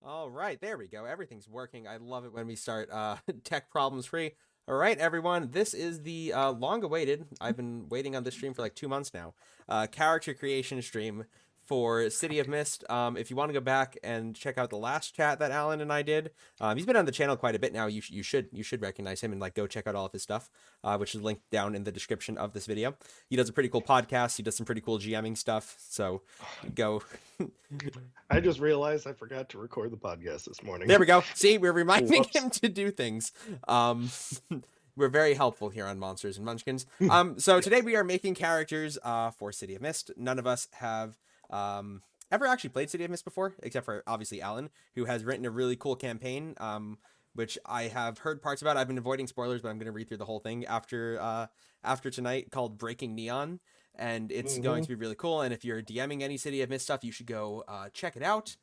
All right, there we go. Everything's working. I love it when we start tech problems free. All right, everyone. This is the long-awaited. I've been waiting on this stream for like 2 months now. Character creation stream for City of Mist. If you want to go back and check out the last chat that Alan and I did, he's been on the channel quite a bit now. You should recognize him and like go check out all of his stuff, which is linked down in the description of this video. He does a pretty cool podcast. He does some pretty cool GMing stuff. So go. I just realized I forgot to record the podcast this morning. There we go. See, we're reminding Whoops. him to do things. We're very helpful here on Monsters and Munchkins. So today we are making characters for City of Mist. None of us have ever actually played City of Mist before, except for obviously Alan, who has written a really cool campaign, which I have heard parts about. I've been avoiding spoilers, but I'm going to read through the whole thing after tonight, called Breaking Neon. And it's going to be really cool. And if you're DMing any City of Mist stuff, you should go check it out.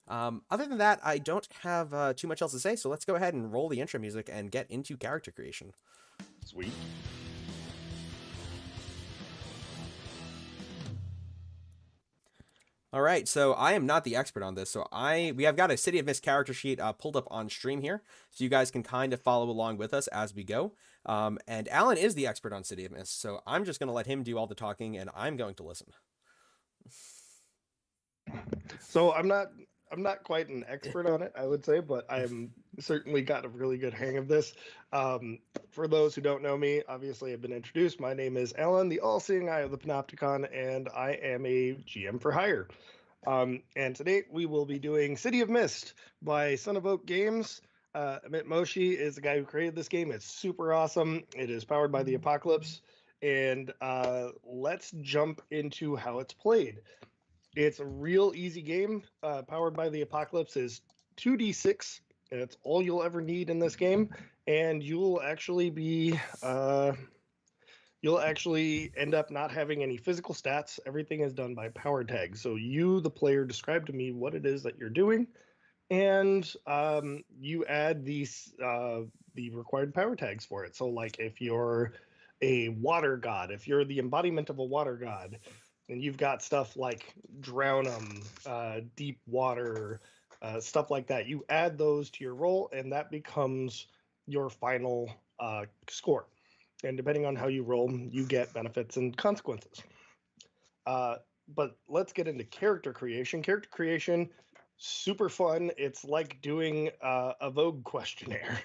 Other than that, I don't have too much else to say, so let's go ahead and roll the intro music and get into character creation. Sweet. All right, so I am not the expert on this, so we have got a City of Mist character sheet pulled up on stream here, so you guys can kind of follow along with us as we go. And Alan is the expert on City of Mist, so I'm just going to let him do all the talking, and I'm going to listen. So I'm not quite an expert on it, I would say, but I'm certainly got a really good hang of this. For those who don't know me, obviously I've been introduced. My name is Alan, the all-seeing eye of the Panopticon, and I am a GM for hire. And today we will be doing City of Mist by Son of Oak Games. Amit Moshi is the guy who created this game. It's super awesome. It is powered by the Apocalypse. And let's jump into how it's played. It's a real easy game. Powered by the Apocalypse is 2d6. And it's all you'll ever need in this game. And you'll actually end up not having any physical stats. Everything is done by power tags. So you, the player, describe to me what it is that you're doing, and you add these the required power tags for it. So, like, if you're a water god, if you're the embodiment of a water god, and you've got stuff like drown 'em, deep water, stuff like that, you add those to your roll, and that becomes your final score. And depending on how you roll, you get benefits and consequences. But let's get into character creation. Character creation, super fun. It's like doing a Vogue questionnaire.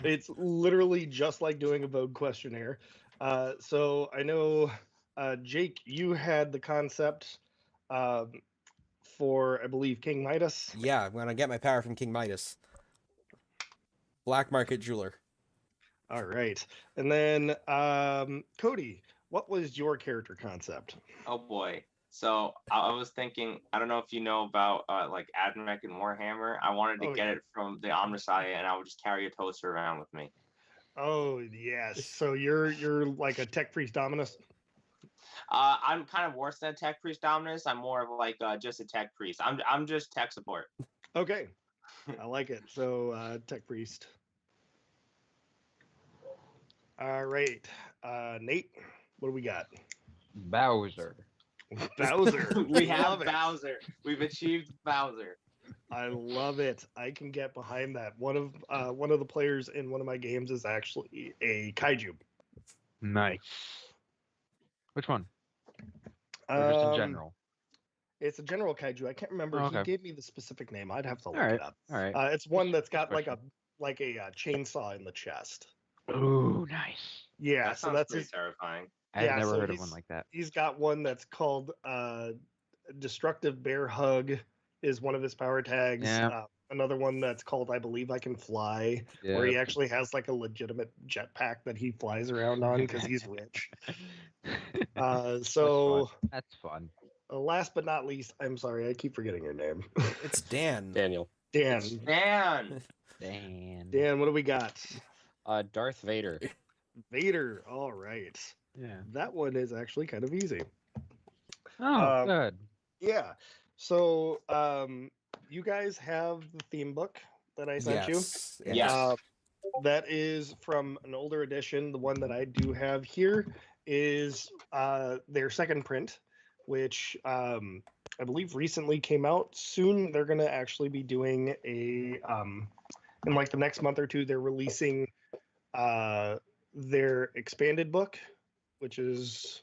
It's literally just like doing a Vogue questionnaire. So I know, Jake, you had the concept for, I believe, King Midas. Yeah, I'm going to get my power from King Midas. Black market jeweler. All right. And then, Cody, what was your character concept? Oh boy. So I was thinking, I don't know if you know about like Admech and Warhammer. I wanted to get it from the Omnissiah, and I would just carry a toaster around with me. Oh yes. So you're like a tech priest Dominus? I'm kind of worse than a tech priest Dominus. I'm more of like just a tech priest. I'm just tech support. Okay. I like it. So tech priest. All right. Nate, what do we got? Bowser. Bowser. We have Love it. Bowser. We've achieved Bowser. I love it. I can get behind that. One of the players in one of my games is actually a kaiju. Nice. Which one? Or just in general? It's a general kaiju. I can't remember. Oh, okay. He gave me the specific name. I'd have to look All right. it up. All right. It's one that's got Good like a chainsaw in the chest. Ooh, nice. Yeah, That so sounds that's pretty his. terrifying. I've Yeah, never so heard of one like that. He's got one that's called Destructive Bear Hug is one of his power tags. Yeah. Another one that's called I Believe I Can Fly, where he actually has like a legitimate jetpack that he flies around on because he's rich. So That's fun. last but not least, I'm sorry, I keep forgetting your name. It's Dan. Daniel. Dan. Man. Dan, what do we got? Darth Vader. Vader. All right. Yeah. That one is actually kind of easy. Oh, good. Yeah. So you guys have the theme book that I sent you. Yes. Yes. That is from an older edition. The one that I do have here is their second print, which I believe recently came out. Soon they're gonna actually be doing in like the next month or two, they're releasing their expanded book, which is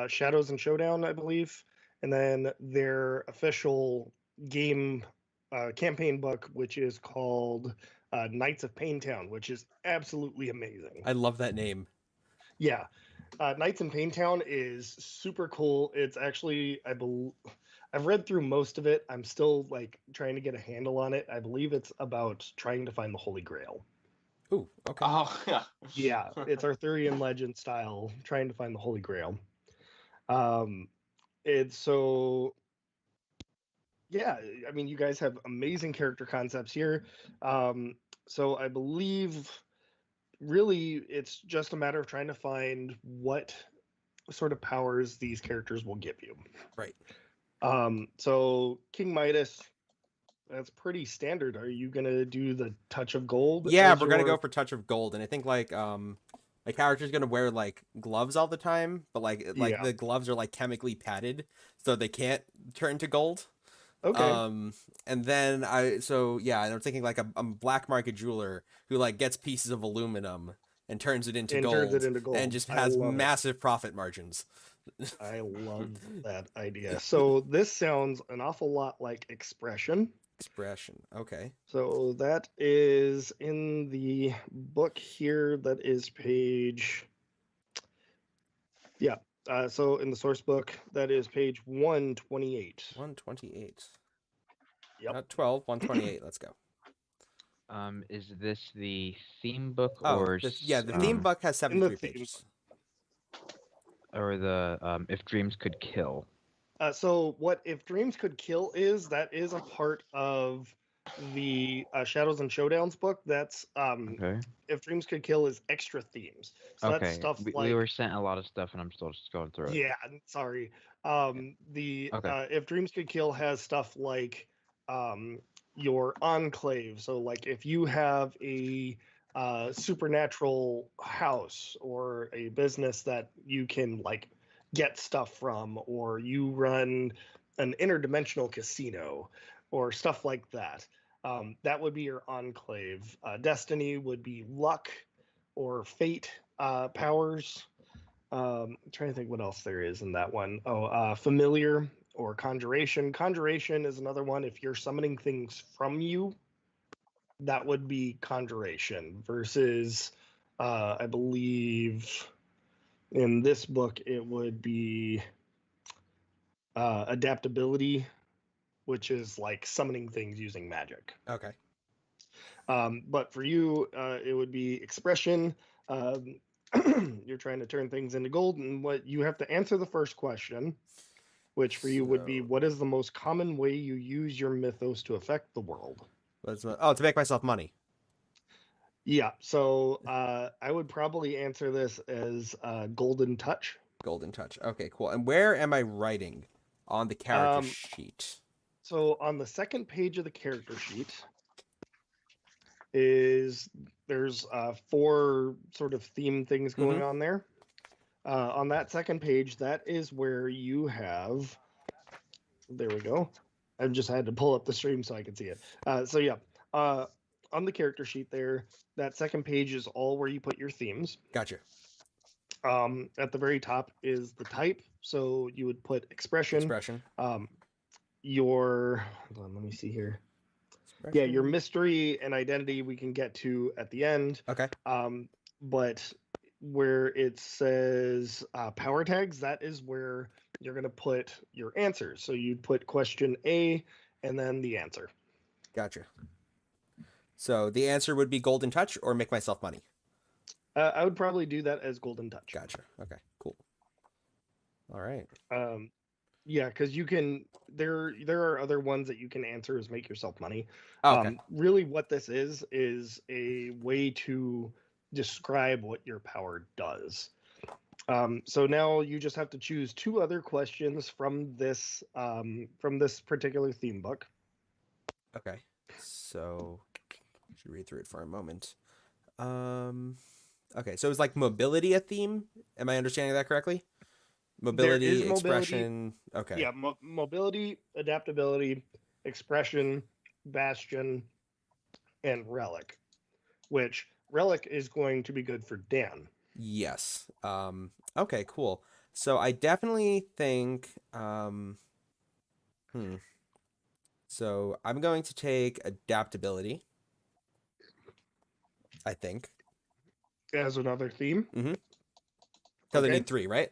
Shadows and Showdown, I believe, and then their official game campaign book, which is called Knights of Paintown, which is absolutely amazing. I love that name. Yeah, Knights in Paintown is super cool. It's actually, I've read through most of it. I'm still like trying to get a handle on it. I believe it's about trying to find the Holy Grail. Ooh, okay. Oh yeah. Yeah, it's Arthurian legend style, trying to find the Holy Grail. It's so, yeah, I mean, you guys have amazing character concepts here. So I believe really it's just a matter of trying to find what sort of powers these characters will give you. Right. So King Midas, that's pretty standard. Are you gonna do the touch of gold? Yeah, as we're gonna your- go for touch of gold, and I think like my character's gonna wear like gloves all the time, but like Yeah. the gloves are like chemically padded, so they can't turn to gold. Okay. And then and I'm thinking like a black market jeweler who like gets pieces of aluminum and turns it into And gold, turns it into gold. and just I has love it. massive profit margins. I love that idea. So this sounds an awful lot like Expression. Expression. Okay. So that is in the book here. That is page. Yeah. So in the source book, that is page 128. 128. Yep. Not 12, 128. Let's go. Is this the theme book Oh, or the theme book has in the 73 theme pages. or the If Dreams Could Kill? So what If Dreams Could Kill is, that is a part of the Shadows and Showdowns book. That's Okay. If Dreams Could Kill is extra themes. So Okay. that's stuff we, like we were sent a lot of stuff, and I'm still just going through it. yeah, sorry. The Okay. If Dreams Could Kill has stuff like your enclave. So like if you have a supernatural house or a business that you can like get stuff from, or you run an interdimensional casino or stuff like that. That would be your enclave. Destiny would be luck or fate powers. I'm trying to think what else there is in that one. Familiar or conjuration. Conjuration is another one. If you're summoning things from you, that would be conjuration versus, I believe in this book, it would be adaptability, which is like summoning things using magic. Okay. But for you, it would be expression. You're trying to turn things into gold, and what you have to answer the first question, which for you would be, what is the most common way you use your mythos to affect the world? To make myself money. Yeah, so I would probably answer this as golden touch. Golden touch. Okay, cool. And where am I writing on the character sheet? So on the second page of the character sheet there's 4 sort of theme things going on there. On that second page, that is where you have, there we go. I've just had to pull up the stream so I can see it. So yeah, on the character sheet there, that second page is all where you put your themes. Gotcha. At the very top is the type. So you would put expression. Hold on, let me see here. Yeah, your mystery and identity we can get to at the end. Okay. But where it says power tags, that is where you're going to put your answers. So you'd put question A and then the answer. Gotcha. So the answer would be golden touch or make myself money. I would probably do that as golden touch. Gotcha. Okay, cool. All right. Yeah, because you can. There are other ones that you can answer as make yourself money. Okay. Really, what this is a way to describe what your power does. So now you just have to choose 2 other questions from this particular theme book. Okay. So I should read through it for a moment. Okay, so it's like mobility a theme. Am I understanding that correctly? Mobility, mobility. expression. Okay. Yeah, mobility, adaptability, expression, bastion, and relic. Which relic is going to be good for Dan. Yes. Okay, cool. So I definitely think so I'm going to take adaptability, I think. As another theme. Mm-hmm. Because I Okay. need 3, right?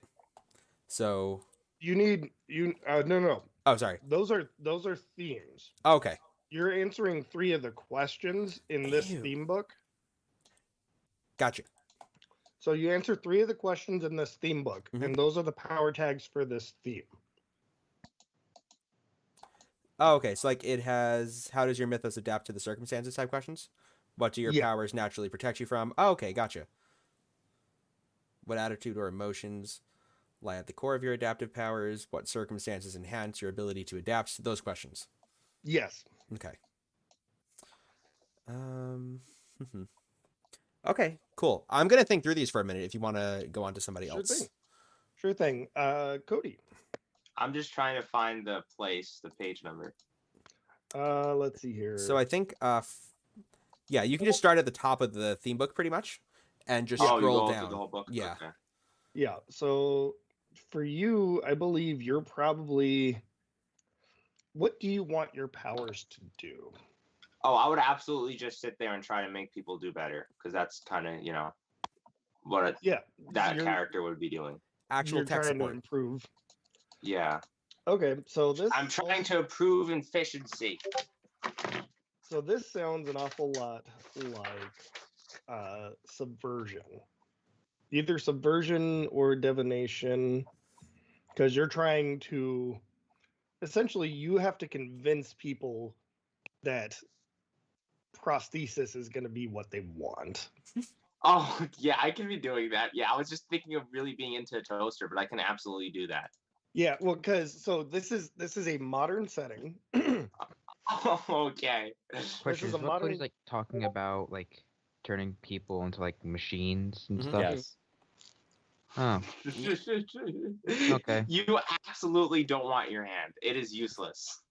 So no. oh, sorry. Those are themes. Okay. You're answering 3 of the questions in this Ew. theme book. Gotcha. So you answer 3 of the questions in this theme book, Mhm. and those are the power tags for this theme. Oh, okay. So like it has how does your mythos adapt to the circumstances type questions? What do your Yeah. powers naturally protect you from? Oh, okay, gotcha. What attitude or emotions lie at the core of your adaptive powers? What circumstances enhance your ability to adapt? Those questions. Yes. Okay. Okay, cool. I'm gonna think through these for a minute if you want to go on to somebody Sure else. thing. Sure thing. Cody. I'm just trying to find the place, the page number. Let's see here. So I think yeah, you can just start at the top of the theme book pretty much and just Oh, you scroll go down. through the whole book? Yeah. Okay. Yeah. So for you, I believe you're probably. What do you want your powers to do? Oh, I would absolutely just sit there and try to make people do better because that's kind of, what Yeah. that you're- character would be doing. Actual You're tech trying to support. improve. Yeah. Okay. So this. I'm trying to improve efficiency. So this sounds an awful lot like subversion. Either subversion or divination, because you're trying to essentially you have to convince people that prosthesis is going to be what they want. Oh, yeah, I can be doing that. Yeah, I was just thinking of really being into a toaster, but I can absolutely do that. Yeah, well, because so this is a modern setting. Oh, okay. Question is is, a what modern- Cody's like talking about, like turning people into like machines and Mhm. stuff? Yes. Oh, Okay. You absolutely don't want your hand. It is useless.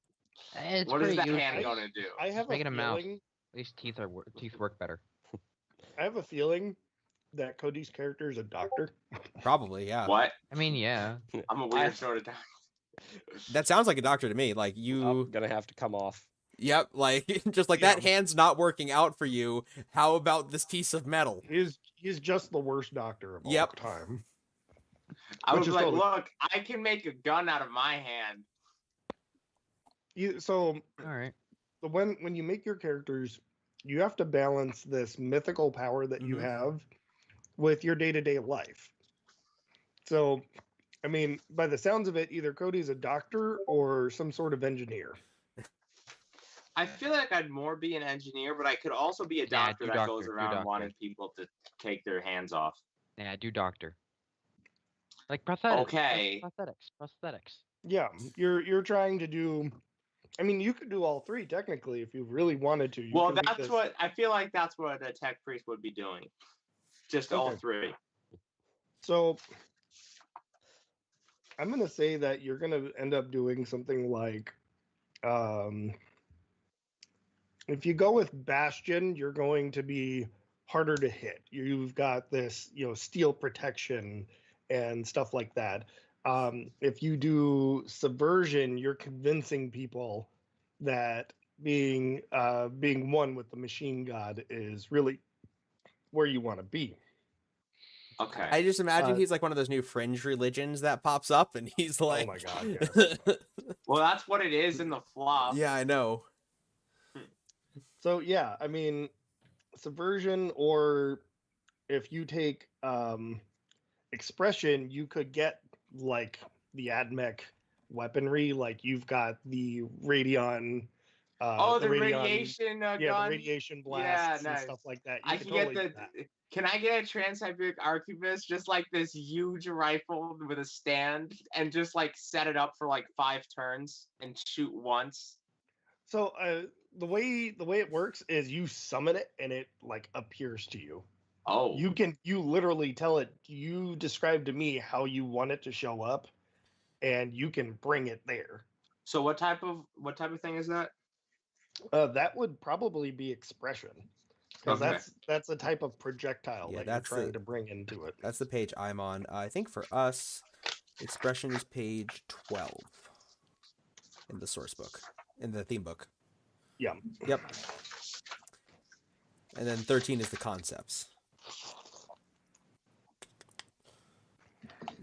it's What is pretty that useful. hand going to do? I have Make it a a mouse. feeling. At least teeth work better. I have a feeling that Cody's character is a doctor. Probably, yeah. What? I mean, yeah. I'm a weird sort of guy. That sounds like a doctor to me. Like you I'm gonna have to come off. Yep, like just like Yeah. that hand's not working out for you. How about this piece of metal? He's just the worst doctor of Yep. all time. I Which was is like, totally- look, I can make a gun out of my hand. So All right. when you make your characters, you have to balance this mythical power that you Mhm. have with your day-to-day life. So, I mean, by the sounds of it, either Cody's a doctor or some sort of engineer. I feel like I'd more be an engineer, but I could also be a Yeah, doctor do that goes doctor, do around doctor. wanting people to take their hands off. Yeah, do doctor. Like prosthetics. Okay. Prosthetics. Yeah, you're trying to do. I mean, you could do all 3 technically if you really wanted to. You Well, could make that's this- what I feel like. That's what a tech priest would be doing. Just all Okay. 3. So, I'm gonna say that you're gonna end up doing something like, if you go with Bastion, you're going to be harder to hit. You've got this, steel protection and stuff like that. If you do Subversion, you're convincing people that being one with the machine god is really where you want to be. Okay. I just imagine Uh, he's like one of those new fringe religions that pops up, and he's like, my God, yes. Well, that's what it is in the Flaw. Yeah, I know. So yeah, I mean, Subversion, or if you take Expression, you could get like the AdMech weaponry. Like you've got the Radion. The radiation Yeah, gun. the radiation blasts nice. and stuff like that. You I could can totally get do the. that. Can I get a Trans-Siberian Arquebus, just like this huge rifle with a stand, and just like set it up for like 5 turns and shoot once? So the way it works is you summon it and it like appears to you. Oh, You literally tell it, you describe to me how you want it to show up, and you can bring it there. so what type of thing is that? That would probably be expression, because Okay. that's a type of projectile Yeah, that you're that's trying the- to bring into it. That's the page I'm on. I think for us, expression is page 12 in the source book, in the theme book. Yeah. Yep. And then 13 is the concepts.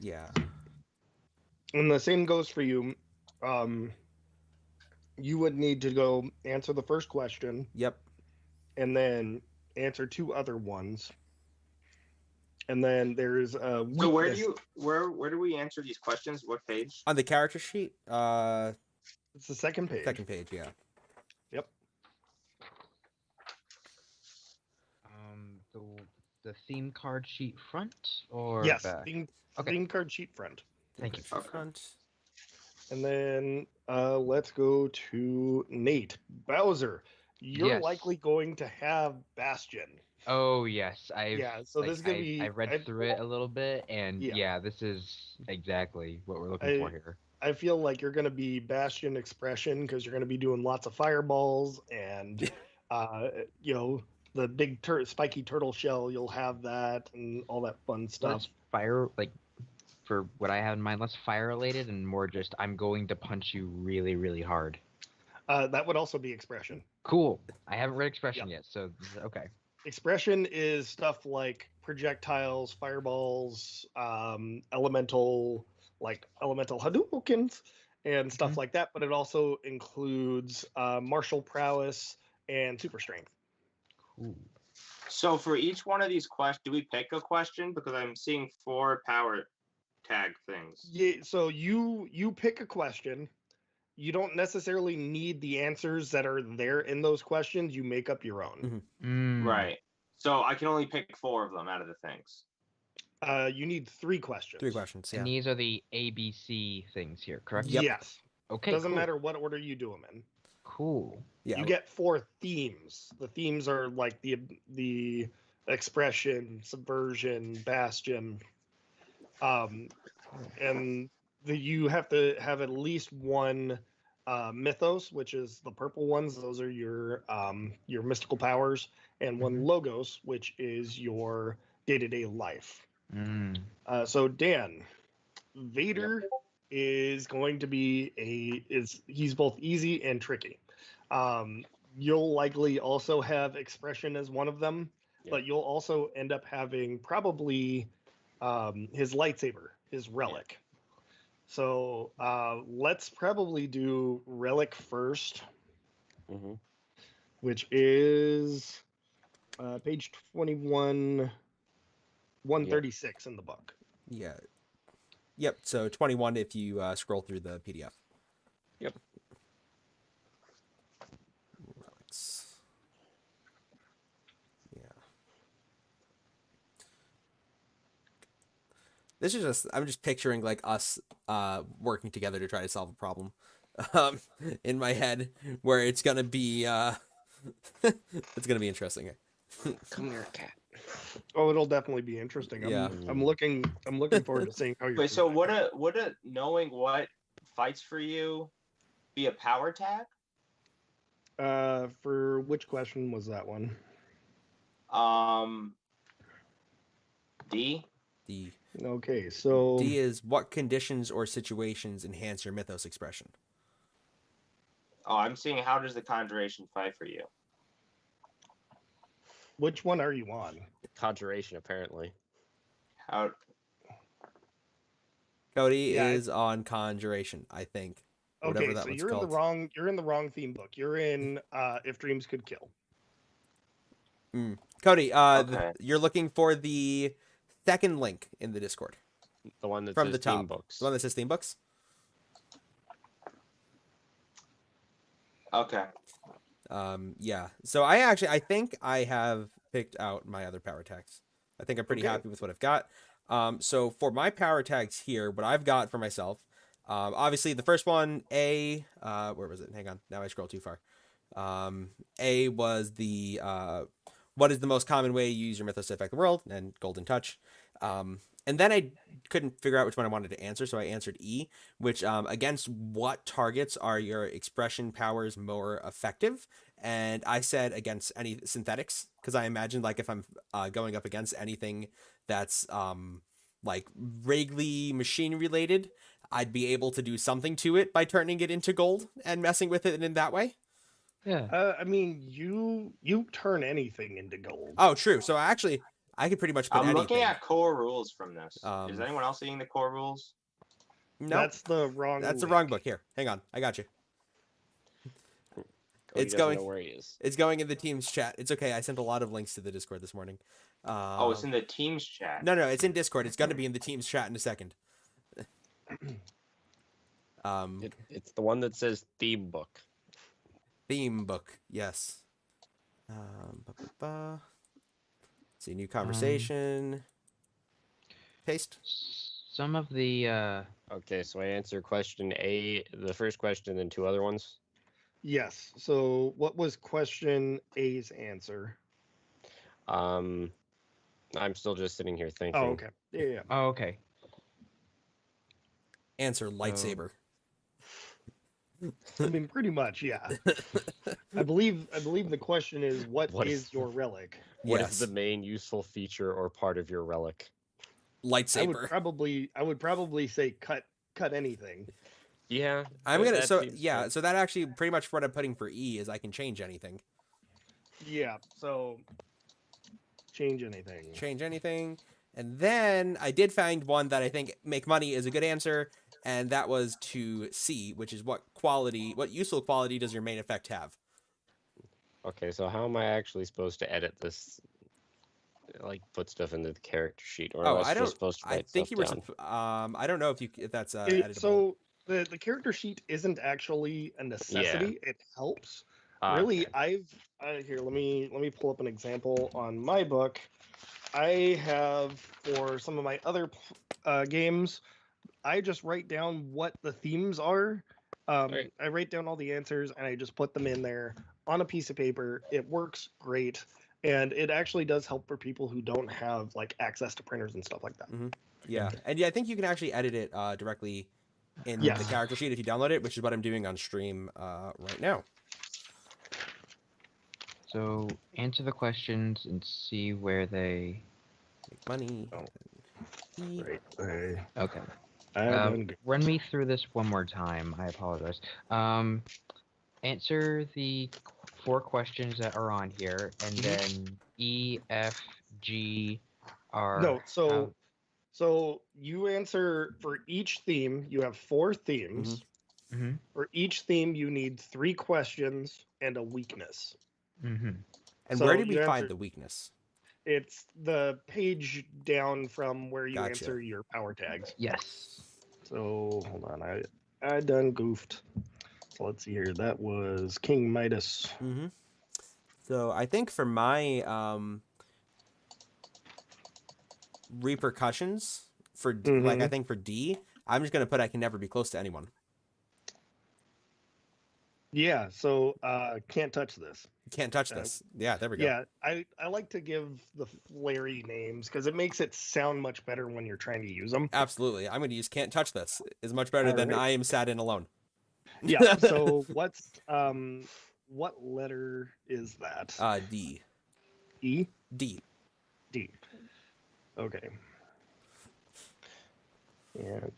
Yeah. And the same goes for you. You would need to go answer the first question Yep. and then answer 2 other ones. And then there's a So where do we answer these questions? What page? On the character sheet, It's the second page. second page, yeah. Yep. The theme card sheet front or Yes. back? Okay. Theme card sheet front. Thank you. Okay. Front. And then let's go to Nate. Bowser, you're Yes. likely going to have Bastion. Oh yes, Yeah, so this is gonna be. I read through it a little bit, and Yeah. yeah, this is exactly what we're looking for here. I feel like you're going to be Bastion expression because you're going to be doing lots of fireballs and, the big spiky turtle shell. You'll have that and all that fun stuff. Less fire, for what I have in mind, less fire related and more just I'm going to punch you really, really hard. That would also be expression. Cool. I haven't read expression yet, so okay. Expression is stuff like projectiles, fireballs, elemental Hadoukens and stuff like that. But it also includes martial prowess and super strength. Cool. So for each one of these questions, do we pick a question? Because I'm seeing 4 power tag things. Yeah, so you pick a question. You don't necessarily need the answers that are there in those questions. You make up your own. Right. So I can only pick 4 of them out of the things. You need 3 questions. 3 questions, yeah. And these are the ABC things here, correct? Yep. Yes. Okay. Doesn't cool. matter what order you do them in. Cool. Yeah. You get 4 themes. The themes are like the expression, subversion, bastion, and you have to have at least 1 mythos, which is the purple ones. Those are your mystical powers, and 1 logos, which is your day-to-day life. So Dan, Vader is going to be he's both easy and tricky. You'll likely also have expression as one of them, but you'll also end up having probably his lightsaber, his relic. So let's probably do Relic first, which is page 21, 136 in the book. Yeah. Yep. So 21 if you scroll through the PDF. Yep. Relics. Yeah. This is just, I'm just picturing like us working together to try to solve a problem in my head where it's going to be it's going to be interesting. Come here, cat. Oh, it'll definitely be interesting. Yeah. I'm looking forward to seeing how you're. Wait, so would a knowing what fights for you be a power tag? For which question was that one? D. D. Okay, so D is what conditions or situations enhance your mythos expression. Oh, I'm seeing how does the Conjuration fight for you? which one are you on? Conjuration, apparently. How? Cody Yeah, is on Conjuration, I think. Whatever Okay, that so one's you're called. in the wrong theme book. You're in If Dreams Could Kill. Cody, Okay. you're looking for the second link in the Discord. The one that From says the top. theme books. The one that says theme books. Okay. Yeah. So I think I have picked out my other power tags. I think I'm pretty Okay. happy with what I've got. So for my power tags here, what I've got for myself, obviously the first one, where was it? Hang on. Now I scroll too far. A was the what is the most common way you use your mythos to affect the world? And Golden Touch. And then I couldn't figure out which one I wanted to answer, so I answered E, which against what targets are your expression powers more effective? And I said against any synthetics, because I imagined like if I'm going up against anything that's like vaguely machine related, I'd be able to do something to it by turning it into gold and messing with it in that way. Yeah. I mean, you turn anything into gold. Oh, true. So actually, I could pretty much put I'm anything. looking at core rules from this. Is Um, anyone else seeing the core rules? No, That's the wrong. that's the link. wrong book. Here, hang on, I got you. Cody It's doesn't going- know where he is. It's going in the team's chat. It's okay. I sent a lot of links to the Discord this morning. Oh, it's in the team's chat. No, it's in Discord. It's gonna be in the team's chat in a second. It's the one that says theme book. Theme book, yes. See, new conversation. Paste. Some of the Okay, so I answer question A, the first question, and two other ones. Yes. So, what was question A's answer? I'm still just sitting here thinking. Oh, okay. Yeah. oh, okay. Answer lightsaber. I mean, pretty much, yeah. I believe the question is, what What is is- your relic? What is Yes. the main useful feature or part of your relic? Lightsaber. I would probably say cut anything. Yeah. I'm gonna. that So seems yeah. fair. So that actually pretty much what I'm putting for E is I can change anything. Yeah. So change anything. Change anything. And then I did find one that I think make money is a good answer, and that was to C, which is what useful quality does your main effect have? Okay, so how am I actually supposed to edit this? Like put stuff into the character sheet, or Oh, am I I don't. just supposed to I write think stuff you were. down? I don't know if that's editable. So the character sheet isn't actually a necessity. It helps. Really, Okay. here. Let me pull up an example on my book. I have for some of my other games, I just write down what the themes are. Right. I write down all the answers and I just put them in there on a piece of paper. It works great, and it actually does help for people who don't have like access to printers and stuff like that. Yeah, and yeah, I think you can actually edit it directly in the Yes. character sheet if you download it, which is what I'm doing on stream right now. So answer the questions and see where they. Make money. Oh. E. Right. Okay. I Run me through this one more time. I apologize. Answer the 4 questions that are on here, and then E, F, G, R. No, so how- so you answer for each theme. You have 4 themes. Mhm. For each theme, you need 3 questions and a weakness. Mhm. And So where did we you find answer- the weakness? It's the page down from where you Gotcha. answer your power tags. Yes. So hold on, I done goofed. So let's see here. That was King Midas. Mm-hmm. So I think for my repercussions for like I think for D, I'm just gonna put I can never be close to anyone. Yeah. So can't touch this. Can't touch this. Yeah, there we go. Yeah, I like to give the flary names because it makes it sound much better when you're trying to use them. Absolutely. I'm gonna use can't touch this. Is much better than Alright. I am sad and alone. Yeah. So what letter is that? D. E? D. D. Okay. And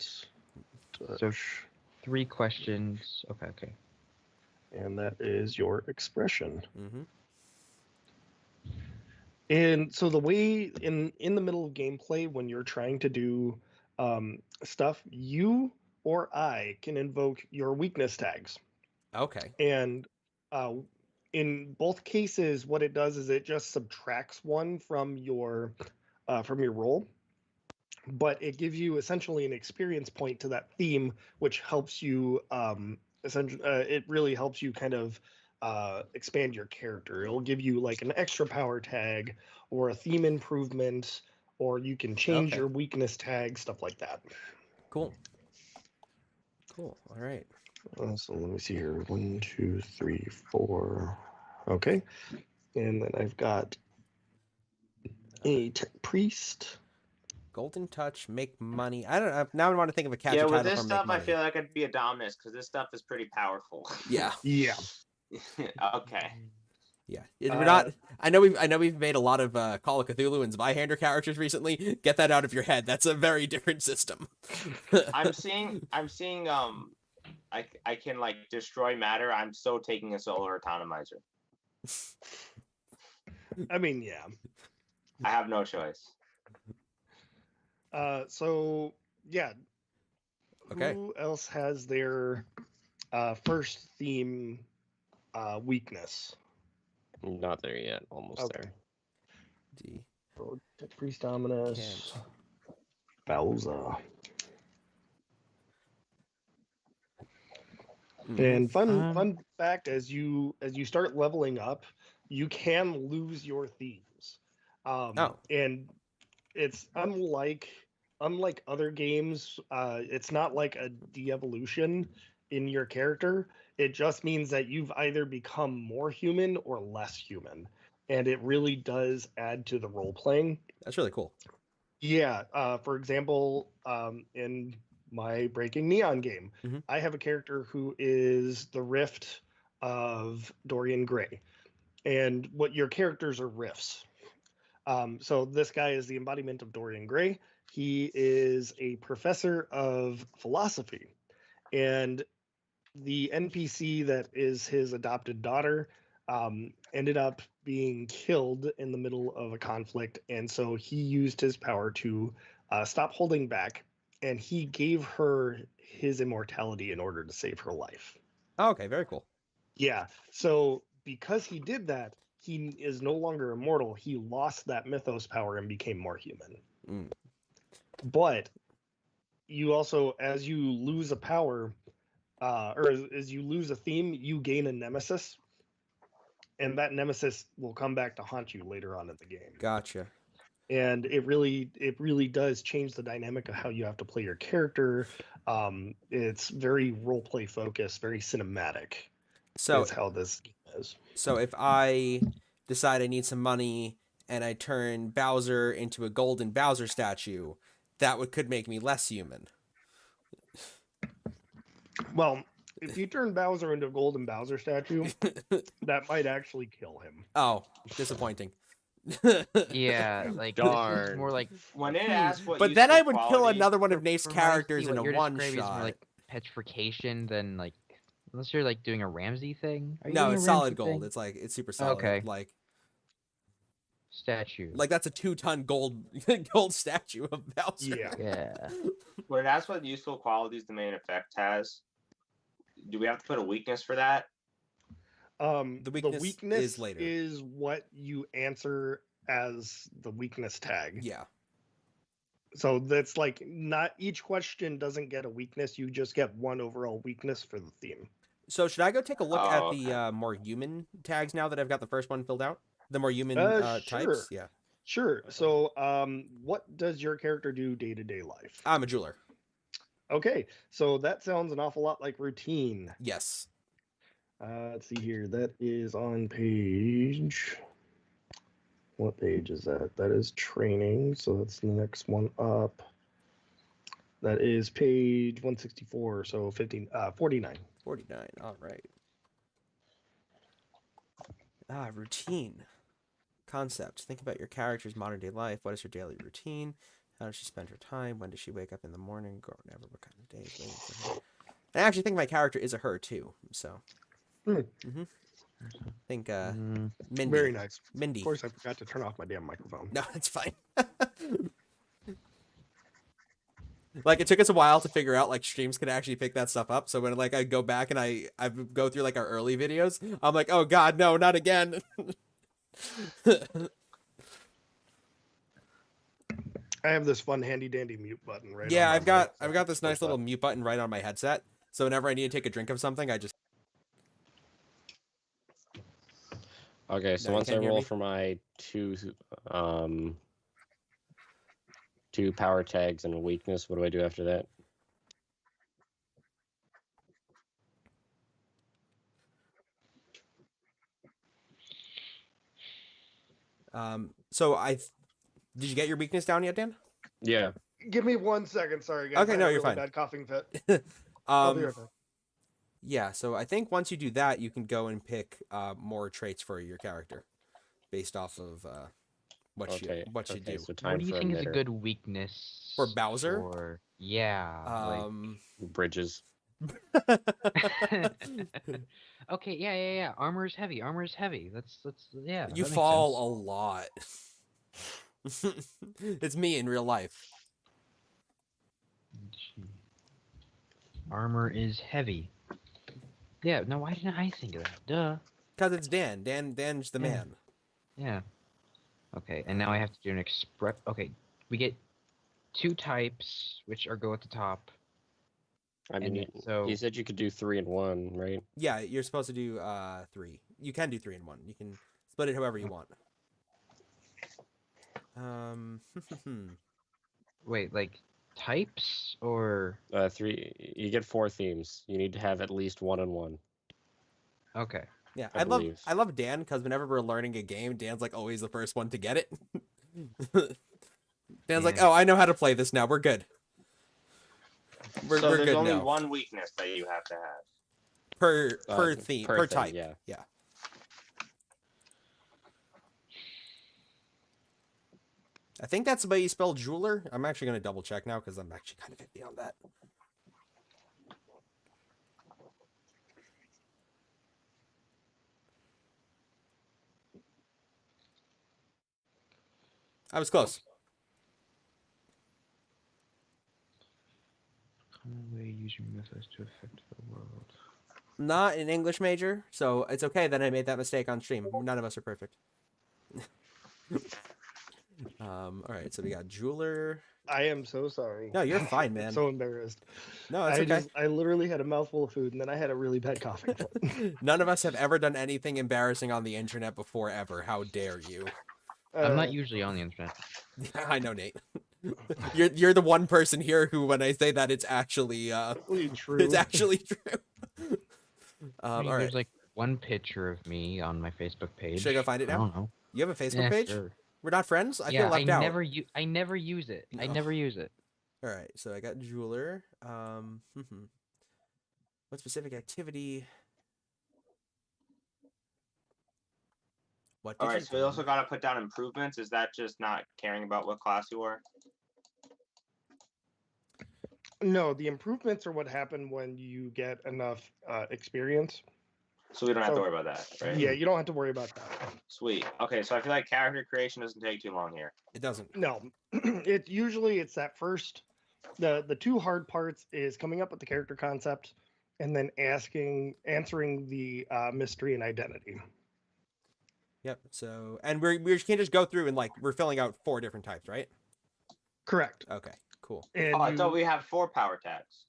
So- touch. 3 questions. Okay. And that is your expression. Mm-hmm. And so the way in the middle of gameplay when you're trying to do stuff, you or I can invoke your weakness tags. Okay. And in both cases, what it does is it just subtracts 1 from your roll, but it gives you essentially an experience point to that theme, which helps you it really helps you kind of expand your character. It'll give you like an extra power tag or a theme improvement, or you can change Okay. your weakness tag, stuff like that. Cool. Cool. All right. So let me see here. 1, 2, 3, 4. Okay. And then I've got A tech priest. Golden touch, make money. I don't know. Now I want to think of a catchy Yeah, with title this for make stuff, I money. feel like I'd be a Dominus because this stuff is pretty powerful. Yeah. Yeah. Okay. Yeah, we're not. I know we've made a lot of Call of Cthulhu and Zweihander characters recently. Get that out of your head. That's a very different system. I'm seeing. I can like destroy matter. I'm so taking a solar autonomizer. I mean, yeah. I have no choice. So yeah. Okay. Who else has their first theme weakness? Not there yet. Almost Okay. there. D. So, tech priest Dominus. Can't. Bowser. Mhm. And fun fact, as you start leveling up, you can lose your themes. Oh. And it's unlike other games, it's not like a de-evolution in your character. It just means that you've either become more human or less human. And it really does add to the role playing. That's really cool. Yeah. For example, in my Breaking Neon game, Mhm. I have a character who is the rift of Dorian Gray. And what your characters are rifts. So this guy is the embodiment of Dorian Gray. He is a professor of philosophy. And the NPC that is his adopted daughter ended up being killed in the middle of a conflict. And so he used his power to stop holding back. And he gave her his immortality in order to save her life. Oh, okay, very cool. Yeah. So because he did that, he is no longer immortal. He lost that mythos power and became more human. Mm. But you also, as you lose a power, or as you lose a theme, you gain a nemesis, and that nemesis will come back to haunt you later on in the game. Gotcha. And it really does change the dynamic of how you have to play your character. It's very role play focused, very cinematic. So is how this game is. So if I decide I need some money and I turn Bowser into a golden Bowser statue, that could make me less human. Well, if you turn Bowser into a golden Bowser statue, that might actually kill him. Oh, disappointing. Yeah, like this Darn. is more like. When it asks what But then I useful would kill quality- another one of for- Nafe's for my characters see, in what a you're one describing is more shot. like petrification than like, unless you're like doing a Ramsey thing. Are you No, doing a it's solid Ramsey gold. thing? It's super solid. Okay. Statue. Like that's a 2-ton gold statue of Bowser. Yeah. Yeah. When it asks what useful qualities the main effect has, do we have to put a weakness for that? The weakness is later. is what you answer as the weakness tag. Yeah. So that's like not each question doesn't get a weakness. You just get one overall weakness for the theme. So should I go take a look Oh, at okay. the more human tags now that I've got the first one filled out? The more human Sure. types? Yeah. Sure. So what does your character do day-to-day life? I'm a jeweler. Okay. So that sounds an awful lot like routine. Yes. Let's see here. That is on page. What page is that? That is training. So that's the next one up. That is page 164. So 49. 49. All right. Routine. Concept. Think about your character's modern day life. What is her daily routine? How does she spend her time? When does she wake up in the morning? Go never. What kind of day is waiting for her? I actually think my character is a her too. So. Hmm. I think Mindy. Very nice. Mindy. Of course, I forgot to turn off my damn microphone. No, it's fine. Like it took us a while to figure out like streams could actually pick that stuff up. So when like I go back and I go through like our early videos, I'm like, oh god, no, not again. I have this fun handy dandy mute button right. Yeah, on I've my got mic, so this nice little mute button right on my headset. So whenever I need to take a drink of something, I just Okay, so No, you once I can't hear roll me? for my two power tags and a weakness, what do I do after that? So Did you get your weakness down yet, Dan? Yeah. Give me 1 second. Sorry, guys. Okay, I no, had a you're really fine. bad coughing fit. I'll be right back. Yeah, so I think once you do that, you can go and pick more traits for your character based off of what Okay. you do. So time What do you for think is a emitter. good weakness For Bowser? Yeah. Bridges. Okay, yeah. Armor is heavy. That's yeah. You that makes fall sense. a lot. It's me in real life. Armor is heavy. Yeah, no, why didn't I think of that? Duh. Because it's Dan. Dan's the Yeah. man. Yeah. Okay, and now I have to do an express. Okay, we get 2 types, which are go at the top. I mean, And so you said you could do 3 and 1, right? Yeah, you're supposed to do 3. You can do 3 in 1. You can split it however you want. wait, like types or 3. You get 4 themes. You need to have at least 1 and 1. okay. Yeah, I believe. I love Dan because whenever we're learning a game, Dan's like always the first one to get it. Dan's like, Yeah. oh, I know how to play this now. We're good. We're So there's good only now. one weakness that you have to have. Per theme, per thing, type. yeah. I think that's the way you spell jeweler. I'm actually going to double check now because I'm actually kind of iffy on that. I was close. Common way using methods to affect the world. Not an English major, so it's okay that I made that mistake on stream. None of us are perfect. All right, so we got jeweler. I am so sorry. No, you're fine, I'm man. so embarrassed. No, it's okay. I literally had a mouthful of food and then I had a really bad coughing fit. None of us have ever done anything embarrassing on the internet before, ever. How dare you? I'm not usually on the internet. I know, Nate. You're the one person here who, when I say that, it's actually true. it's actually true. I all mean, right. There's like one picture of me on my Facebook page. Should I go find it I now? don't know. You have a Facebook Yeah, page? sure. We're not friends? I yeah, feel left out. I never use it. I No. never use it. All right, so I got jeweler. What specific activity? What? All did right, you so you do? also got to put down improvements. Is that just not caring about what class you are? No, the improvements are what happen when you get enough experience. So we don't have to So- worry about that, right? Yeah, you don't have to worry about that. Sweet. Okay, so I feel like character creation doesn't take too long here. It doesn't. No, it's that first. The 2 hard parts is coming up with the character concept, and then answering the mystery and identity. Yep. So, and we can't just go through and like we're filling out 4 different types, right? Correct. Okay. Cool. And Oh, I thought we have 4 power tags.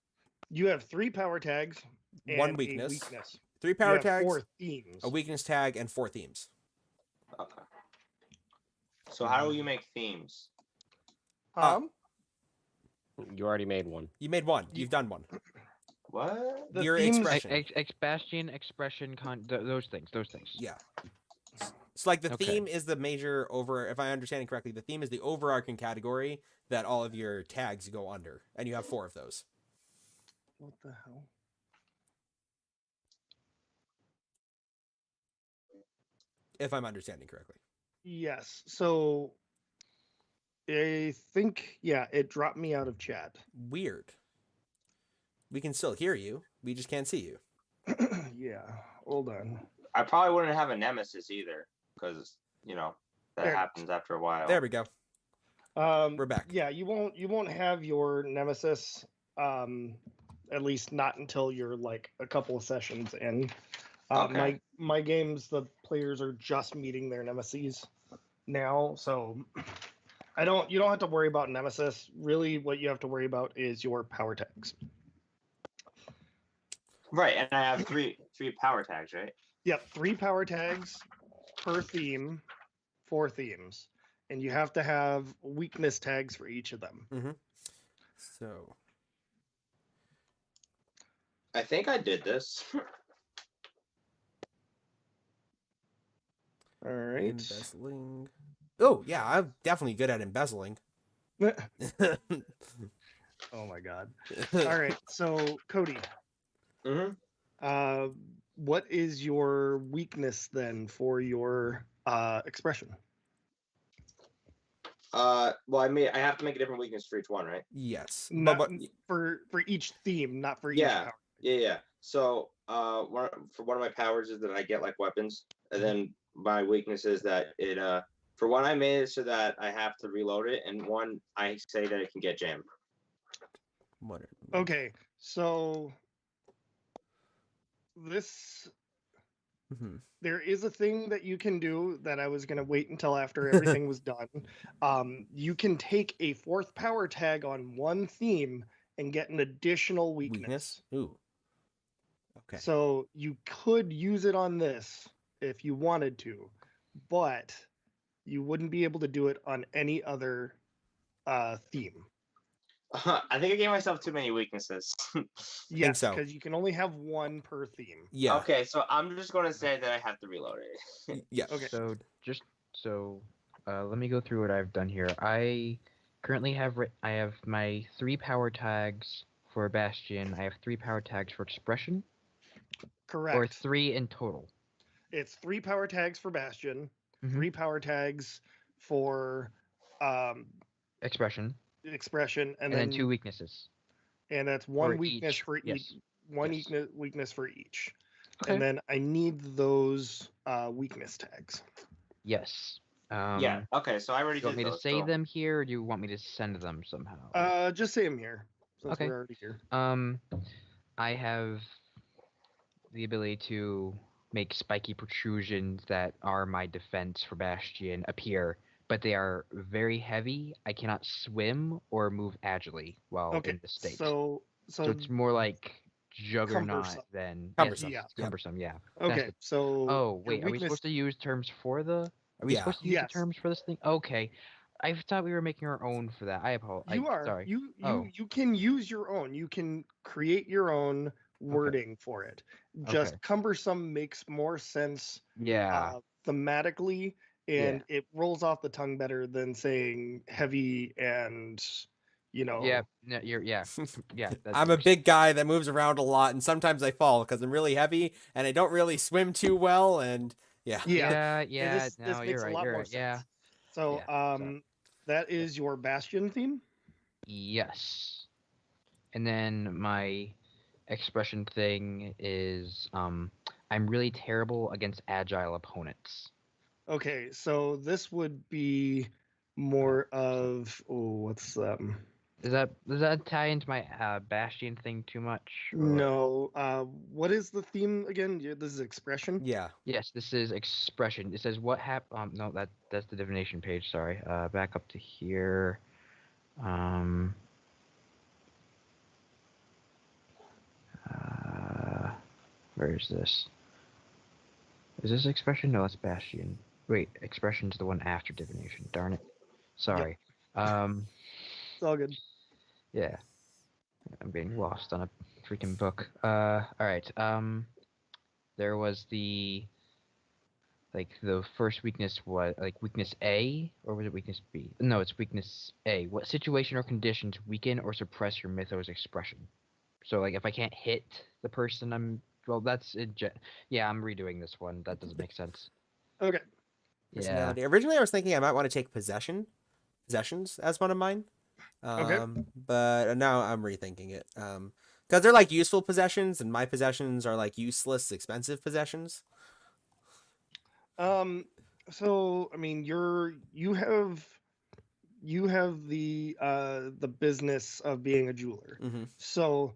you have 3 power tags. And 1 a weakness. weakness. 3 You power have tags, 4 themes. a weakness tag, and 4 themes. Okay. So how do you make themes? You already made one. You made 1. You've done 1. What? The Your themes- expression. Expression, those things. Yeah. It's like the Okay. theme is the major over. If I understand it correctly, the theme is the overarching category that all of your tags go under, and you have 4 of those. What the hell? If I'm understanding correctly. Yes. So I think it dropped me out of chat. Weird. We can still hear you. We just can't see you. Yeah. Hold on. I probably wouldn't have a nemesis either, because that There. happens after a while. There we go. We're back. Yeah, you won't have your nemesis at least not until you're like a couple of sessions in. Okay. My games, the players are just meeting their nemesis now, so you don't have to worry about nemesis. Really, what you have to worry about is your power tags. Right, and I have three power tags, right? Yep, 3 power tags per theme, 4 themes, and you have to have weakness tags for each of them. So I think I did this. All right. embezzling. Oh yeah, I'm definitely good at embezzling. Oh my god. All right, so Cody, Mm-hmm. uh, what is your weakness then for your expression? Well, I have to make a different weakness for each one, right? Yes, Not but for each theme, not for each Yeah, power. yeah. So, for one of my powers is that I get like weapons, and then my weakness is that for one I made it so that I have to reload it, and one I say that it can get jammed. what? Okay, so this Mhm. there is a thing that you can do that I was going to wait until after everything was done. You can take a fourth power tag on one theme and get an additional weakness. Ooh. Okay. So you could use it on this if you wanted to, but you wouldn't be able to do it on any other theme. I think I gave myself too many weaknesses. Yes, so. because you can only have one per theme. Yeah. Okay, so I'm just going to say that I have to reload it. Yeah. Okay. So let me go through what I've done here. I currently have I have my 3 power tags for Bastion. I have 3 power tags for Expression, Correct. or 3 in total. It's 3 power tags for Bastion, Mhm. 3 power tags for Expression, expression, and then 2 weaknesses. And that's one For weakness each, for yes. each. One Yes. weakness for each. Okay. And then I need those weakness tags. Yes. Yeah. Okay, so I already Do you want did me to those. say so- them here, or do you want me to send them somehow? Just say them here, since Okay. we're already here. I have the ability to make spiky protrusions that are my defense for Bastion appear, but they are very heavy. I cannot swim or move agilely while Okay, in this state. so it's more like Juggernaut cumbersome. than Cumbersome. Yes, Yep. cumbersome. Yeah. Okay, so Oh your wait, are we supposed to use terms for the? Are we Yeah. supposed to use Yes. the terms for this thing? Okay, I thought we were making our own for that. I apologize. You are. Sorry. You can use your own. You can create your own wording for it. Just Okay. cumbersome makes more sense Yeah. thematically, and it rolls off the tongue better than saying heavy and Yeah. No, yeah. That's I'm a worse. big guy that moves around a lot, and sometimes I fall because I'm really heavy and I don't really swim too well. And yeah. Yeah. This No, makes you're a lot right. more Right. sense. Yeah. So Yeah, that is your Bastion theme. Yes. And then my expression thing is I'm really terrible against agile opponents. Okay, so this would be more of what's Does that tie into my Bastion thing too much? Or... No. What is the theme again? This is expression. Yeah. Yes, this is expression. It says what happened. No, that's the divination page. Sorry. Back up to here. Where is this? Is this expression? No, that's Bastion. Wait, expression's the one after divination. Darn it. Sorry. It's all good. Yeah. I'm being lost on a freaking book. All right. There was the first weakness was weakness A, or was it weakness B? No, it's weakness A. What situation or conditions weaken or suppress your mythos expression? So if I can't hit the person, I'm redoing this one. That doesn't make sense. Okay. Yeah. Personality. Originally, I was thinking I might want to take possessions as one of mine. Okay. But now I'm rethinking it. Because they're like useful possessions, and my possessions are like useless, expensive possessions. So I mean, you have the business of being a jeweler. Mm-hmm. So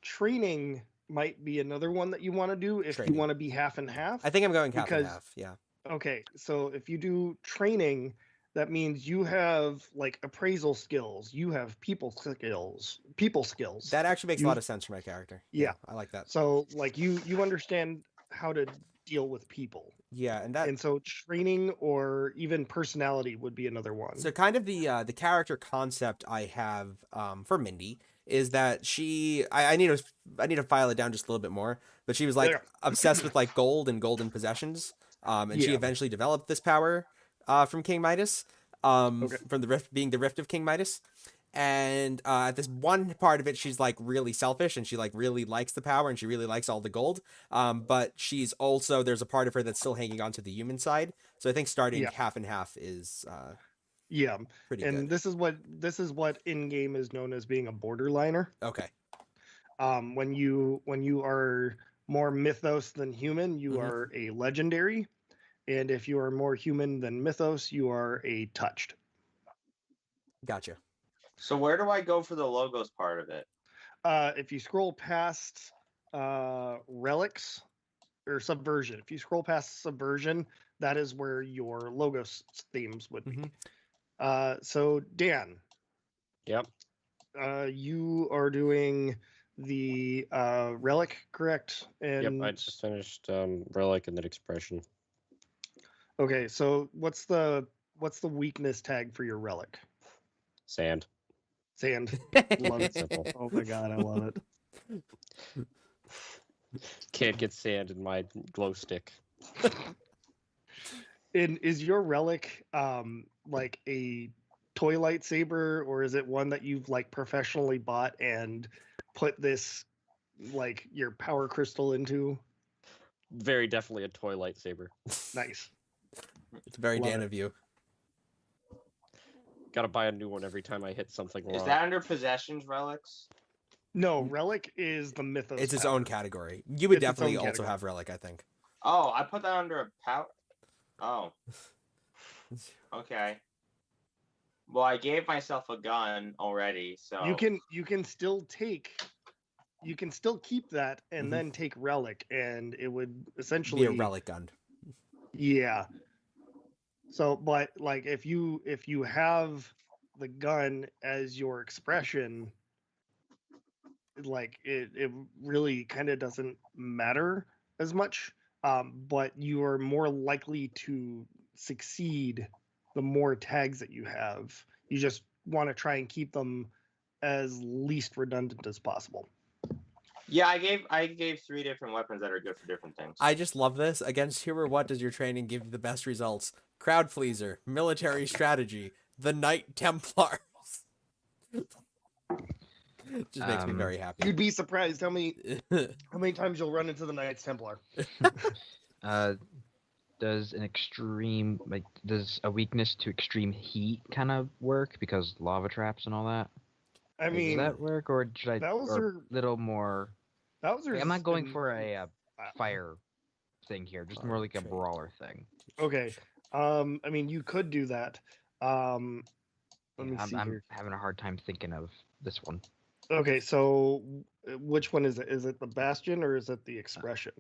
training might be another one that you want to do if Training. you want to be half and half. I think I'm going half and Because- half. Yeah. Okay, so if you do training, that means you have like appraisal skills, you have people skills. That actually makes a You- lot of sense for my character. Yeah. I like that. So like you understand how to deal with people. Yeah, And so training or even personality would be another one. So kind of the character concept I have for Mindy is that I need to file it down just a little bit more, but she was like There. obsessed with like gold and golden possessions, and she Yeah. eventually developed this power. from King Midas, Okay. from the rift being the rift of King Midas. And at this one part of it, she's like really selfish and she like really likes the power and she really likes all the gold. But she's also, there's a part of her that's still hanging on to the human side. So I think starting Yeah. half and half is Yeah, pretty and good. this is what in game is known as being a borderliner. Okay. When you are more mythos than human, you Mhm. are a legendary, and if you are more human than mythos, you are a touched. Gotcha. So where do I go for the logos part of it? If you scroll past relics or subversion, if you scroll past subversion, that is where your logos themes would be. So Dan, Yep. you are doing the relic, correct? And Yep. I just finished Relic and then Expression. okay, so what's the weakness tag for your relic? Sand. Sand. Love it. Simple. Oh my god, I love it. Can't get sand in my glow stick. And is your relic like a toy lightsaber, or is it one that you've like professionally bought and put this like your power crystal into? Very definitely a toy lightsaber. Nice. It's very Love Dan it. of you. Gotta buy a new one every time I hit something wrong. Is that under possessions relics? No, relic is the mythos. It's its power. own category. You would It's its definitely own also category. have Relic, I think. Oh, I put that under a power. Oh, okay. Well, I gave myself a gun already, so You can still keep that and Mhm. then take relic, and it would Be essentially a Relic gun. Yeah. So, but like if you have the gun as your expression, like it really kind of doesn't matter as much. But you are more likely to succeed the more tags that you have. You just want to try and keep them as least redundant as possible. yeah, I gave 3 different weapons that are good for different things. I just love this. Against who or what does your training give you the best results? Crowd pleaser, military strategy, the Knight Templars. Just makes me very happy. You'd be surprised how many times you'll run into the Knights Templar. Does a weakness to extreme heat kind of work because lava traps and all that? I Does mean, that work, or should I those or are- little more? Bowser's I'm not going in- for a fire thing here, just more like a Trade. brawler thing. Okay. I mean, you could do that. Let me see I'm here. having a hard time thinking of this one. Okay, so which one is it? Is it the Bastion or is it the Expression?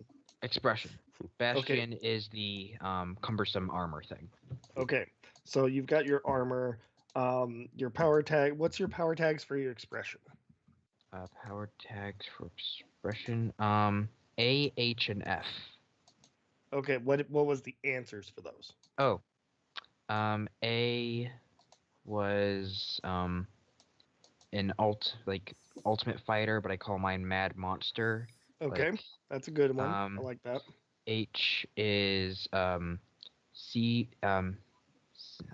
Expression. Bastion is the cumbersome armor thing. Okay, so you've got your armor, your power tag. What's your power tags for your Expression? Power tags for expression. A, H, and F. Okay, what was the answers for those? Oh. A was an ultimate fighter, but I call mine Mad Monster. Okay, Like, that's a good one. I like that. H is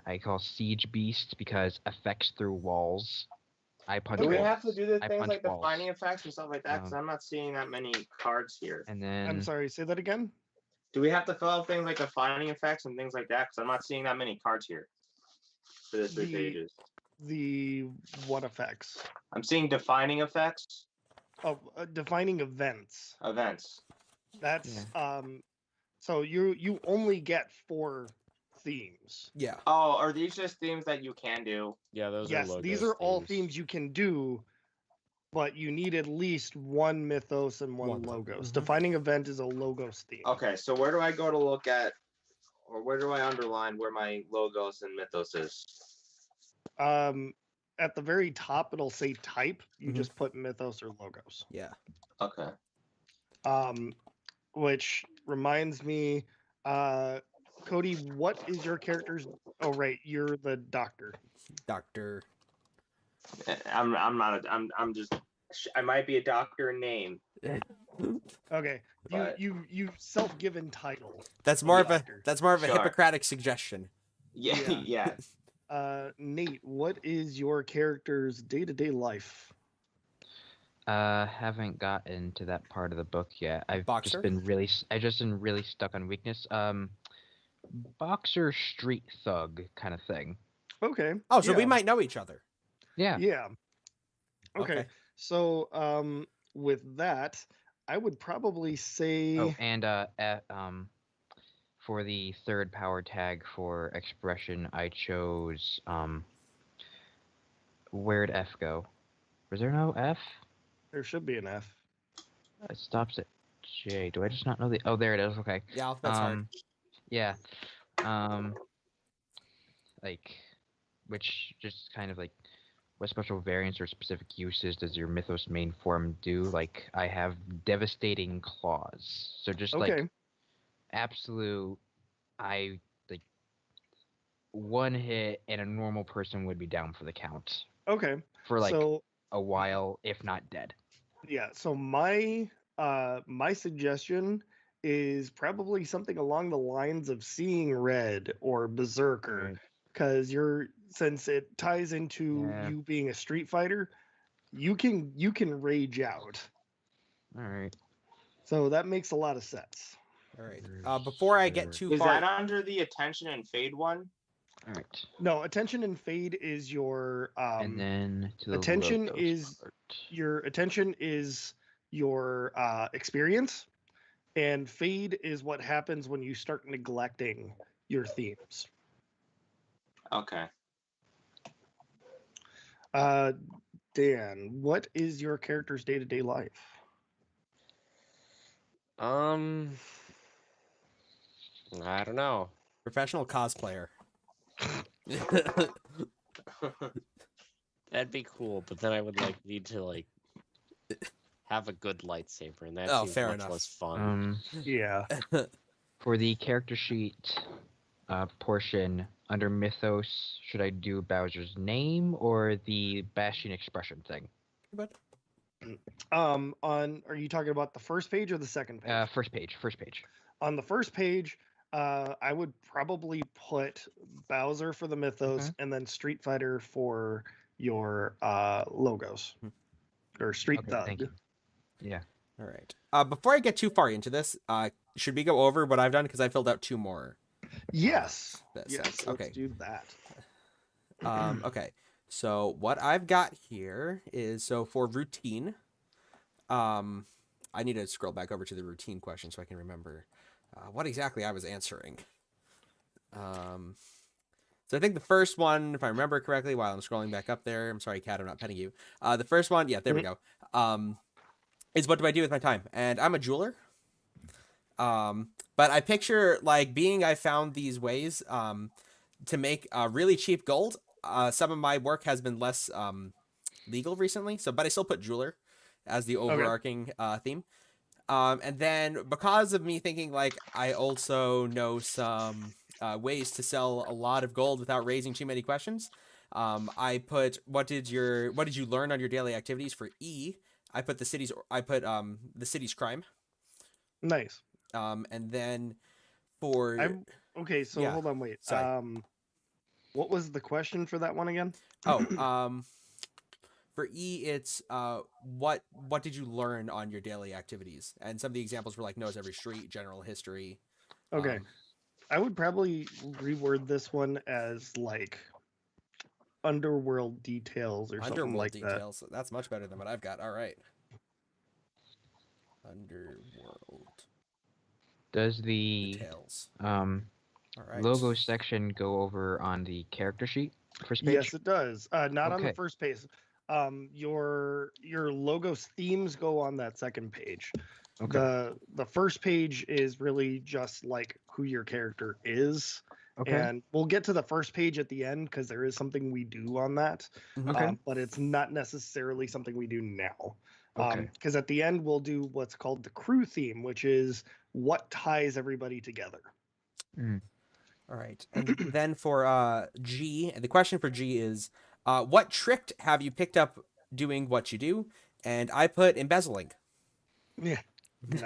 I call Siege Beast because effects through walls. I punch Do we Okay. walls. have to do the I things punch like the walls. finding effects and stuff like that? Because I'm not seeing that many cards here. And then I'm sorry, say that again. Do we have to fill out things like the finding effects and things like that? Because I'm not seeing that many cards here for the 3 The- pages. The what effects? I'm seeing defining effects, Oh, defining events. events. That's so you only get 4 themes. Yeah. Oh, are these just themes that you can do? Yeah, those Yes, are these logos are all themes. themes you can do, but you need at least 1 mythos and 1 One of them. logos. Mhm. Defining event is a logos theme. Okay, so where do I go to look at, or where do I underline where my logos and mythos is? At the very top, it'll say type. You Mhm. just put mythos or logos. Yeah. Okay. Which reminds me, Cody, what is your character's? Oh, right, you're the doctor. Doctor. I'm not. I'm just. I might be a doctor in name. Okay, But- you self-given title. That's more of a Doctor. that's more of a Sure. Hippocratic suggestion. Yeah. Nate, what is your character's day-to-day life? Haven't gotten to that part of the book yet. I've Boxer? just been really stuck on weakness. Boxer street thug kind of thing. Okay. Oh, so we yeah. might know each other. Yeah. Yeah. Okay. Okay. So, with that, I would probably say. Oh, and for the third power tag for expression, I chose where'd F go? Was there no F? There should be an F. It stops at J. Do I just not know the? Oh, there it is. Okay. Yeah, that's hard. Yeah. Like, which just kind of like, what special variants or specific uses does your Mythos main form do? Like, I have devastating claws. So just Okay. like absolute, I like one hit and a normal person would be down for the count Okay. for like So a while, if not dead. yeah. So my suggestion is probably something along the lines of Seeing Red or Berserker, Right. because since it ties into Yeah. you being a street fighter, you can rage out. All right. So that makes a lot of sense. All right. Before I get too Is far, that under the attention and fade one? All right. No, attention and fade is your And then to the attention logos is part. your attention is your experience, and fade is what happens when you start neglecting your themes. Okay. Dan, what is your character's day-to-day life? I don't know. professional cosplayer. That'd be cool, but then I would need to have a good lightsaber, and that Oh, seems fair much enough. less fun. Yeah. For the character sheet portion under Mythos, should I do Bowser's name or the Bastion expression thing? But Are you talking about the first page or the second page? First page. First page. On the first page, I would probably put Bowser for the Mythos and then Street Fighter for your logos. Or Street Okay, Thug. thank you. Yeah. all right. Before I get too far into this, should we go over what I've done because I filled out 2 more? Yes. This. Yes. Okay. Let's do that. Okay. So what I've got here is for routine. I need to scroll back over to the routine question so I can remember what exactly I was answering. So I think the first one, if I remember correctly, while I'm scrolling back up there, I'm sorry, Kat, I'm not petting you. The first one, yeah, there we go. Is what do I do with my time? And I'm a jeweler. But I picture I found these ways to make really cheap gold. Some of my work has been less legal recently, but I still put jeweler as the overarching theme. And then because of me thinking I also know some ways to sell a lot of gold without raising too many questions, I put what did you learn on your daily activities for E. I put the city's crime. Nice. And then for okay, so yeah, hold on, wait. sorry. What was the question for that one again? For E, it's what did you learn on your daily activities? And some of the examples were knows every street, general history. Okay. I would probably reword this one as underworld details or something Underworld like details. That's much better than what I've got. All right. Underworld Does the details. All right. logo section go over on the character sheet first that. page? Yes, it does. Not on the Okay. first page. Your logos themes go on that second page. Okay. The first page is really just who your character is. Okay. And we'll get to the first page at the end because there is something we do on that. Okay. But it's not necessarily something we do now. Okay. Because at the end, we'll do what's called the crew theme, which is what ties everybody together. Mm. All right. And then for G, the question for G is, what trick have you picked up doing what you do? And I put embezzling. Yeah,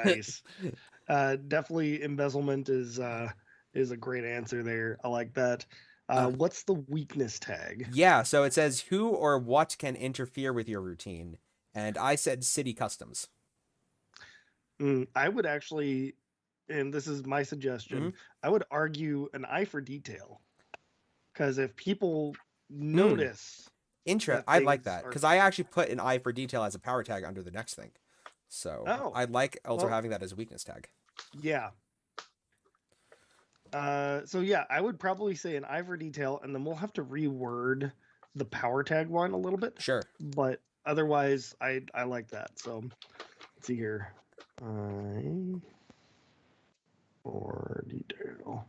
nice. Definitely embezzlement is a great answer there. I like that. What's the weakness tag? Yeah, so it says who or what can interfere with your routine, and I said city customs. I would actually, and this is my suggestion, I would argue an eye for detail. Because if people notice, that I like things that are- because I actually put an eye for detail as a power tag under the next thing. So Oh, I like also well- having that as a weakness tag. yeah. So yeah, I would probably say an eye for detail, and then we'll have to reword the power tag one a little bit. Sure. But otherwise, I like that. So let's see here. Eye for detail.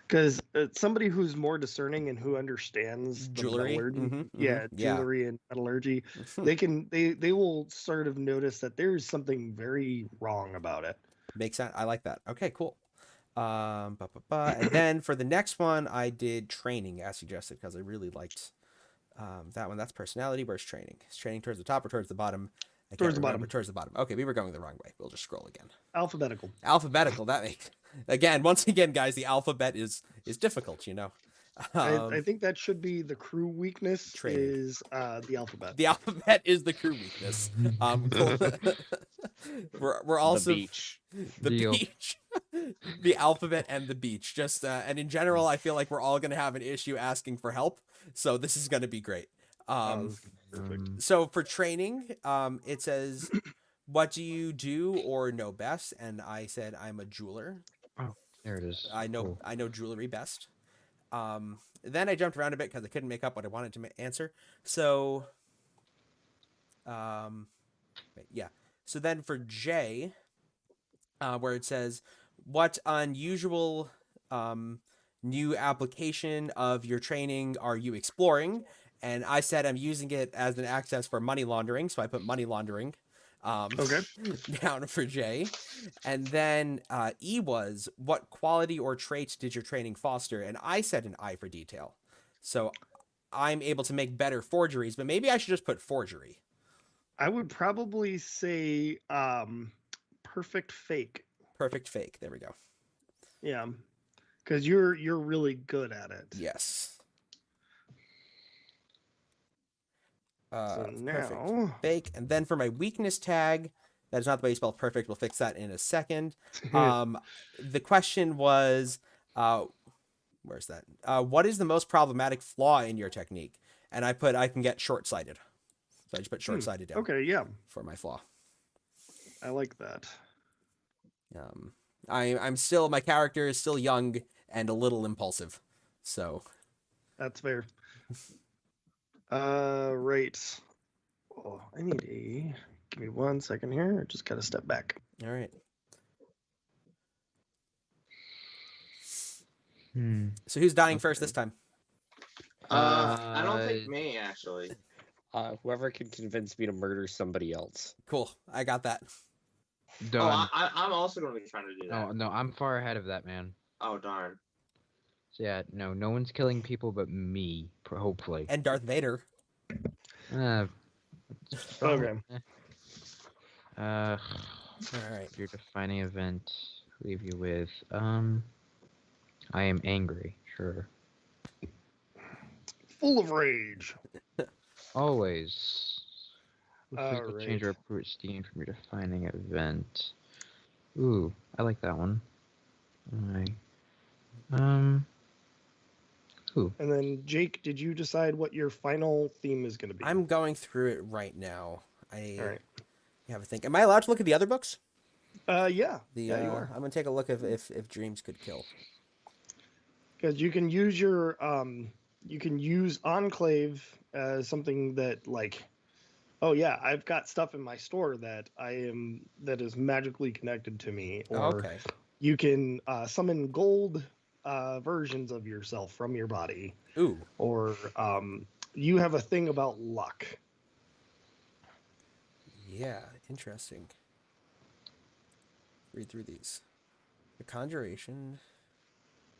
Because somebody who's more discerning and who understands the Jewelry? metallurgy, yeah, Yeah. jewelry and metallurgy, they will sort of notice that there's something very wrong about it. Makes sense. I like that. Okay, cool. And then for the next one, I did training as suggested because I really liked that one. That's personality. Where's training? Is training towards the top or towards the bottom? I Towards can't the remember. bottom. Towards the bottom. Okay, we were going the wrong way. We'll just scroll again. Alphabetical. Alphabetical. That makes once again, guys. The alphabet is difficult. You know. I think that should be the crew weakness. Training. Is the alphabet. The alphabet is the crew weakness. Cool. we're also The beach. the Deal. beach, the alphabet, and the beach. Just and in general, I feel like we're all gonna have an issue asking for help. So this is gonna be great. Perfect. So for training, it says, "What do you do or know best?" And I said, "I'm a jeweler. There it is. I know Cool. I know jewelry best." Then I jumped around a bit because I couldn't make up what I wanted to answer. So, yeah. So then for J, where it says, "What unusual new application of your training are you exploring?" And I said I'm using it as an access for money laundering, so I put money laundering Okay. down for J. And then E was, "What quality or traits did your training foster?" And I said an eye for detail. So I'm able to make better forgeries, but maybe I should just put forgery. I would probably say perfect fake. Perfect fake. There we go. Yeah. Because you're really good at it. Yes. So Perfect now fake. And then for my weakness tag, that is not the way you spell perfect. We'll fix that in a second. The question was, where's that? What is the most problematic flaw in your technique? And I put, I can get short-sighted. So I just put short-sighted down okay, yeah, for my flaw. I like that. I'm still, my character is still young and a little impulsive. So That's fair. Right. Oh, I need a. Give me 1 second here. I just gotta step back. all right. So who's dying first this time? I don't think me actually. Whoever can convince me to murder somebody else. Cool. I got that. Done. Oh, I'm also going to be trying to do that. Oh no, I'm far ahead of that, man. Oh darn. So yeah, no one's killing people but me, hopefully. And Darth Vader. Uh, Okay. All right. Your defining event. Leave you with. I am angry. Sure. Full of rage. Always. Physical change or Alright. uproot steam from your defining event. Ooh, I like that one. Alright. Ooh. And then Jake, did you decide what your final theme is going to be? I'm going through it right now. I All right. have a think. Am I allowed to look at the other books? Yeah. The Yeah, you are. I'm gonna take a look if dreams could kill. Because you can use your you can use Enclave as something that like, oh yeah, I've got stuff in my store that that is magically connected to me. Or Okay. you can summon gold versions of yourself from your body. Ooh. Or you have a thing about luck. Yeah. Interesting. Read through these. The Conjuration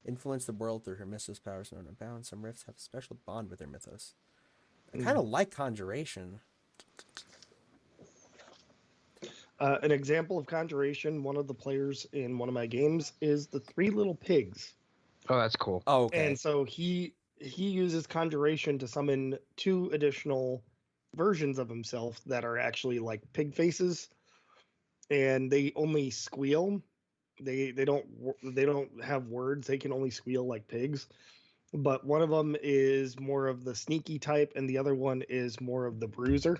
influence the world through her mythos powers known and bound. Some rifts have a special bond with their mythos. I kind of like Conjuration. An example of Conjuration, one of the players in one of my games is the Three Little Pigs. Oh, that's cool. Oh, okay. And so he he uses Conjuration to summon 2 additional versions of himself that are actually like pig faces, and they only squeal. They don't have words. They can only squeal like pigs. But one of them is more of the sneaky type, and the other one is more of the bruiser.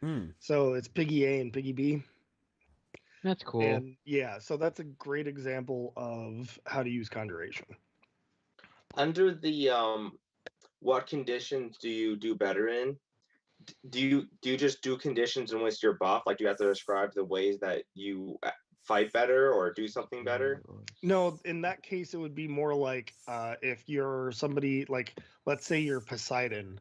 Hmm. So it's Piggy A and Piggy B. That's cool. And yeah, so that's a great example of how to use Conjuration. Under the what conditions do you do better in? Do you just do conditions in which you're buff? Like, do you have to describe the ways that you fight better or do something better? No, in that case, it would be more like if you're somebody like, let's say you're Poseidon,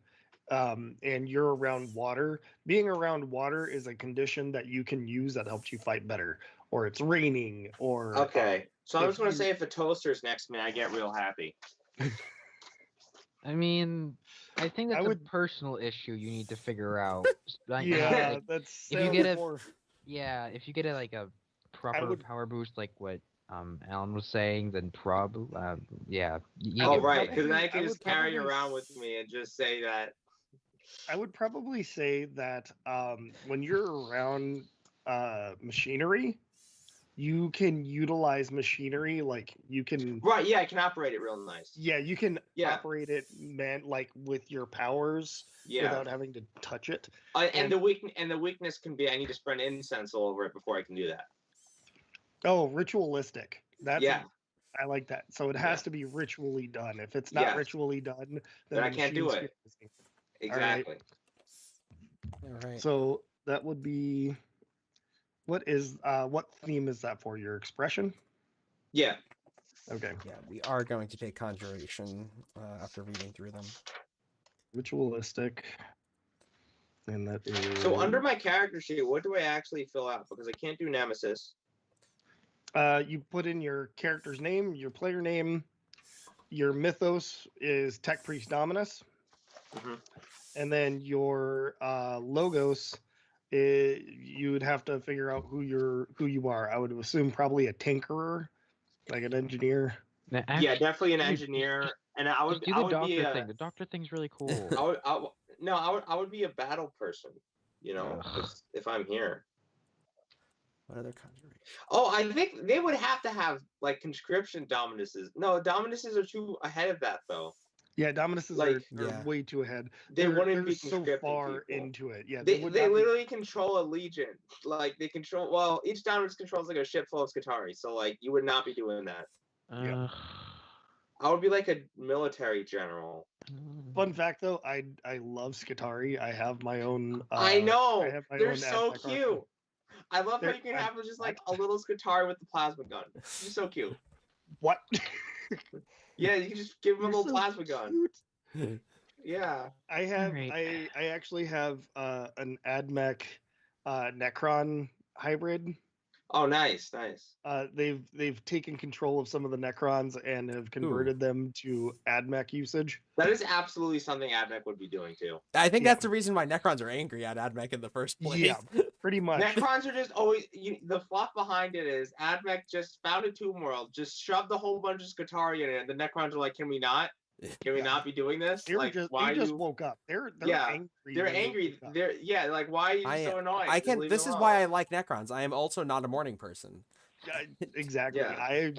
and you're around water. Being around water is a condition that you can use that helps you fight better. Or it's raining, or Okay, so I if was going to you- say if a toaster's next to me, I get real happy. I mean, I think that's a would- personal issue you need to figure out. Like, yeah, like, that's if you get a- more. yeah, if you get like a proper would- power boost, like what Alan was saying, then yeah. Oh, would right, because then probably- I can I just would carry probably around with me and just say that. I would probably say that when you're around machinery, you can utilize machinery. Like you can, Right, yeah, I can operate it real nice. yeah, you can Yeah. operate it, like with your powers Yeah, without having to touch it. and and- the weakness can be I need to spread incense all over it before I can do that. Oh, ritualistic. That's Yeah. I like that. So it has Yeah. to be ritually done. If it's not Yes. ritually done, Then I the can't do machine's it. fusing. Exactly. All right. So that would be what theme is that for? Your expression? Yeah. Okay. Yeah, we are going to take Conjuration after reading through them. Ritualistic. And that is So under my character sheet, what do I actually fill out? Because I can't do Nemesis. you put in your character's name, your player name, your mythos is Tech Priest Dominus, Mhm. and then your logos, you would have to figure out who you are. I would assume probably a tinkerer, like an engineer. Now, Yeah, actually, definitely an dude, engineer, and I would just do I the would doctor be thing. The doctor thing's really cool. I would be a battle person, you know, Ugh. if I'm here. What other Conjuration? Oh, I think they would have to have like conscription dominuses. No, dominuses are too ahead of that though. Yeah, Dominuses Like- are Yeah. way too ahead. They wouldn't be so conscripting far people. into it. Yeah, They would not be- literally control a legion. Like they control. Well, each dominus controls like a ship full of Skitarii. So like you would not be doing that. Yeah. Ugh. I would be like a military general. Fun fact though, I love Skitarii. I have my own. I know. I have my They're own so Aztec army. cute. I love how They're- you can I- have just like a little Skitarii with the plasma gun. She's so cute. What? Yeah, you can just give him a You're little so plasma gun. cute. Yeah. I have. Alright. I actually have an AdMech Necron hybrid. Oh, nice, nice. They've taken control of some of the Necrons and have converted them to AdMech usage. That is absolutely something Admech would be doing too. I think Yeah. that's the reason why Necrons are angry at Admech in the first place. Yeah. Pretty much. Necrons are just always the fluff behind it is Admech just found a tomb world, just shoved a whole bunch of Skitarii in it, and the Necrons are like, can we not? Can we Yeah. not be doing this? They were Like, just why they just you? woke up. They're Yeah, angry. They're when they angry. woke up. They're like, why are you so annoying? I Just can. leave This it is alone. why I like Necrons. I am also not a morning person. Yeah, exactly. Yeah.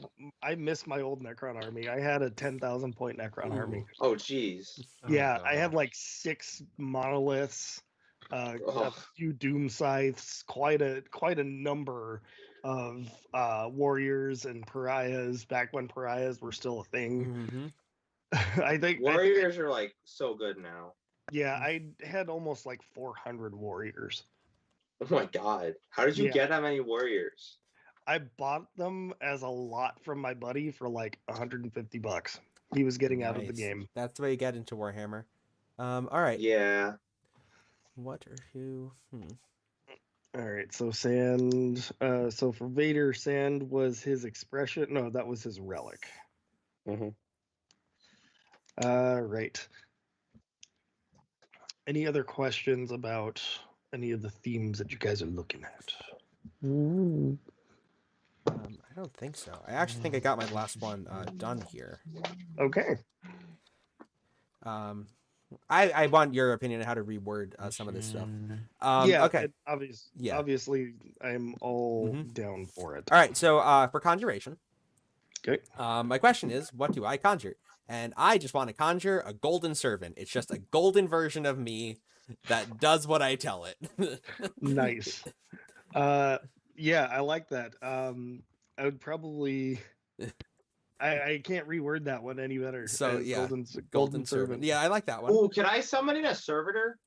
I miss my old Necron army. I had a 10,000 point Necron army. Oh, jeez. Yeah, I had like 6 monoliths, a Ugh. few doom scythes, quite a number of warriors and pariahs back when pariahs were still a thing. Mm-hmm. I think Warriors are like so good now. yeah, I had almost like 400 warriors. Oh my god. How did you Yeah. get that many warriors? I bought them as a lot from my buddy for like $150. He was getting out of the Nice. game. That's the way you get into Warhammer. All right. Yeah. What are you? All right, so Sand. So for Vader, Sand was his expression. No, that was his relic. Mhm. Right. Any other questions about any of the themes that you guys are looking at? I don't think so. I actually think I got my last one done here. Okay. I want your opinion on how to reword some of this stuff. Yeah. Okay. Yeah. Obviously, I'm all Mhm. down for it. All right. So for conjuration, Okay. my question is, what do I conjure? And I just want to conjure a golden servant. It's just a golden version of me that does what I tell it. Nice. Yeah, I like that. I would probably. I can't reword that one any better. So as yeah, golden servant. Yeah, I like that one. Oh, can I summon in a servitor?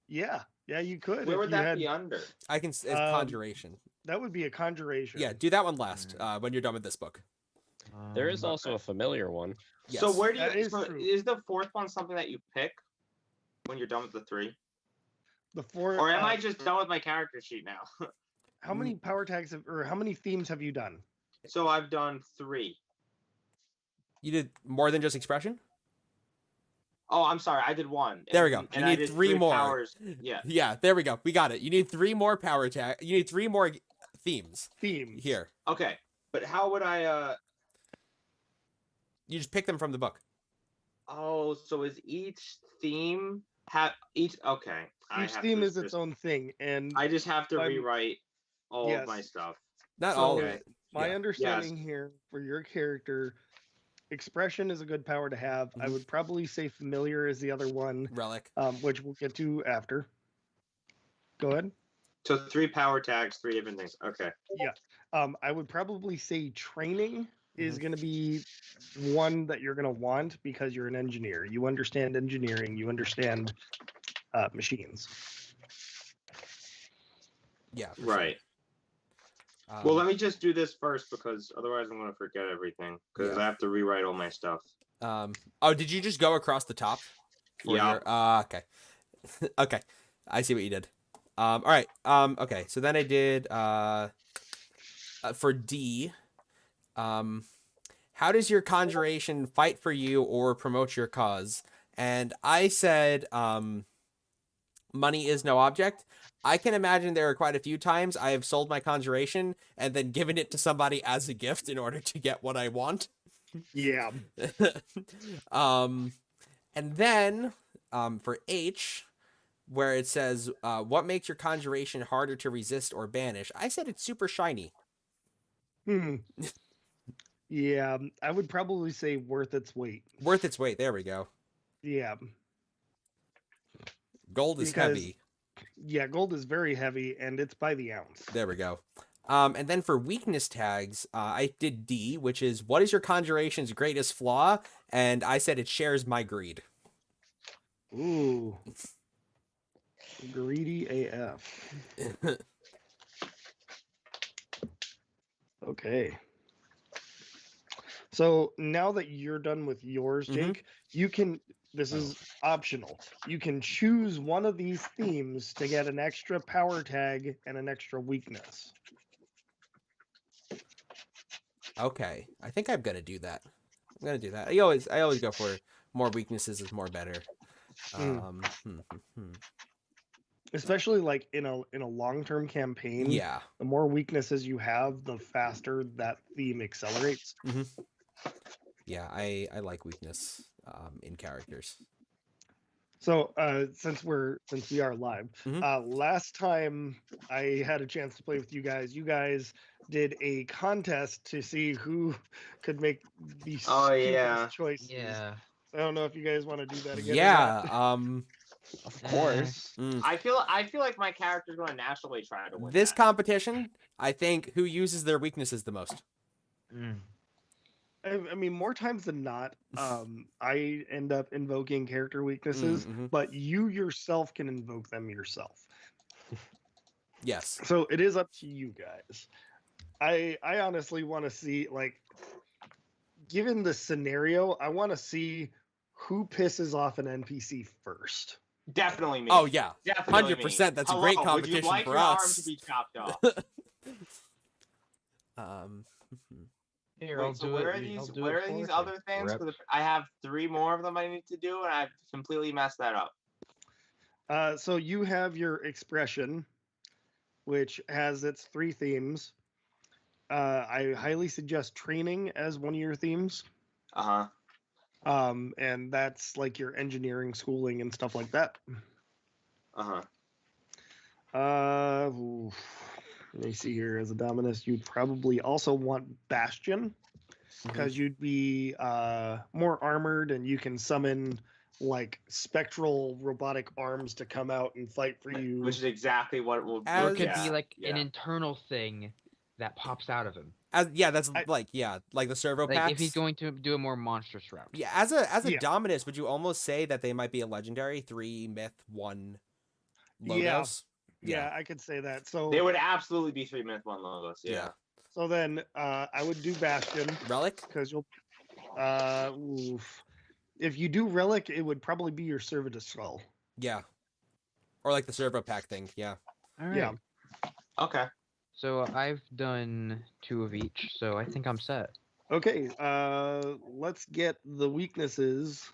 Yeah, you could. Where if would you that had, be under? It's conjuration. That would be a conjuration. Yeah, do that one last when you're done with this book. There is also a familiar one. Yes. So where do That you? is So true. is the fourth one something that you pick when you're done with the three, The four. or am I just done with my character sheet now? How many power tags or how many themes have you done? So I've done 3. You did more than just expression? Oh, I'm sorry. I did 1. There we go. And You I need did 3 more. Powers. Yeah. Yeah, there we go. We got it. You need 3 more power tag. You need 3 more themes Themes. here. Okay. But how would I? You just pick them from the book. Oh, so is each theme have each? Okay. Each theme is its own thing, and I just have to I'm- rewrite all Yes. of my stuff. Not So- all of Okay. it. my Yeah. understanding here for your character, expression is a good power to have. I Mhm. would probably say familiar is the other one, Relic. which we'll get to after. Go ahead. So 3 power tags, 3 different things. Okay. I would probably say training is going to be one that you're going to want because you're an engineer. You understand engineering. You understand machines. Yeah. for sure. Right. Um, Well, let me just do this first because otherwise I'm gonna forget everything because Yeah. I have to rewrite all my stuff. oh, did you just go across the top? Yeah. Okay. Okay. I see what you did. All right. Okay. So then I did for D. How does your conjuration fight for you or promote your cause? And I said, money is no object. I can imagine there are quite a few times I have sold my conjuration and then given it to somebody as a gift in order to get what I want. Yeah. And then for H, where it says, what makes your conjuration harder to resist or banish? I said it's super shiny. Yeah, I would probably say worth its weight. Worth its weight. There we go. Yeah. Gold is Because- heavy. Yeah, gold is very heavy and it's by the ounce. There we go. And then for weakness tags, I did D, which is what is your conjuration's greatest flaw? And I said it shares my greed. Ooh. Greedy AF. Okay. So now that you're done with yours, Mhm. Jake, you can. This is optional. You can choose one of these themes to get an extra power tag and an extra weakness. Okay, I think I'm gonna do that. I'm gonna do that. I always go for more weaknesses is more better. Especially like in a long-term campaign. Yeah. The more weaknesses you have, the faster that theme accelerates. Yeah, I like weakness in characters. So since we are live, Mhm. last time I had a chance to play with you guys did a contest to see who could make the Oh, stupidest yeah. choices. Yeah. I don't know if you guys want to do that again. or Yeah. not. Of course. I feel like my character's going to naturally try to win. This that. competition, I think, who uses their weaknesses the most. I mean, more times than not, I end up invoking character weaknesses, but you yourself can invoke them yourself. Yes. So it is up to you guys. I honestly want to see, like, given the scenario, I want to see who pisses off an NPC first. Definitely me. Oh yeah. Definitely 100%, that's a Hello, great would competition you like for your arm us. to be chopped off? Here, Wait, I'll so do where it. are these? I'll do Where it are these for other things? Rep. I have 3 more of them I need to do, and I've completely messed that up. So you have your expression, which has its 3 themes. I highly suggest training as one of your themes. And that's like your engineering schooling and stuff like that. Uh-huh. Oof. Let me see here. As a Dominus, you'd probably also want Bastion because you'd be more armored and you can summon like spectral robotic arms to come out and fight for you. Which is exactly what will As- Or it could Yeah, be like an internal thing that pops out of him. That's I- like the servo Like packs. if he's going to do a more monstrous route. Yeah, as a Yeah. Dominus, would you almost say that they might be a legendary 3 myth 1 logos? Yeah, I could say that. So They would absolutely be 3 myth 1 logos. Yeah. so then I would do Bastion Relic? because you'll oof. If you do Relic, it would probably be your Servatus Skull. Yeah. Or like the servo pack thing. Yeah. All right. Yeah. Okay. So I've done 2 of each, so I think I'm set. Okay, let's get the weaknesses.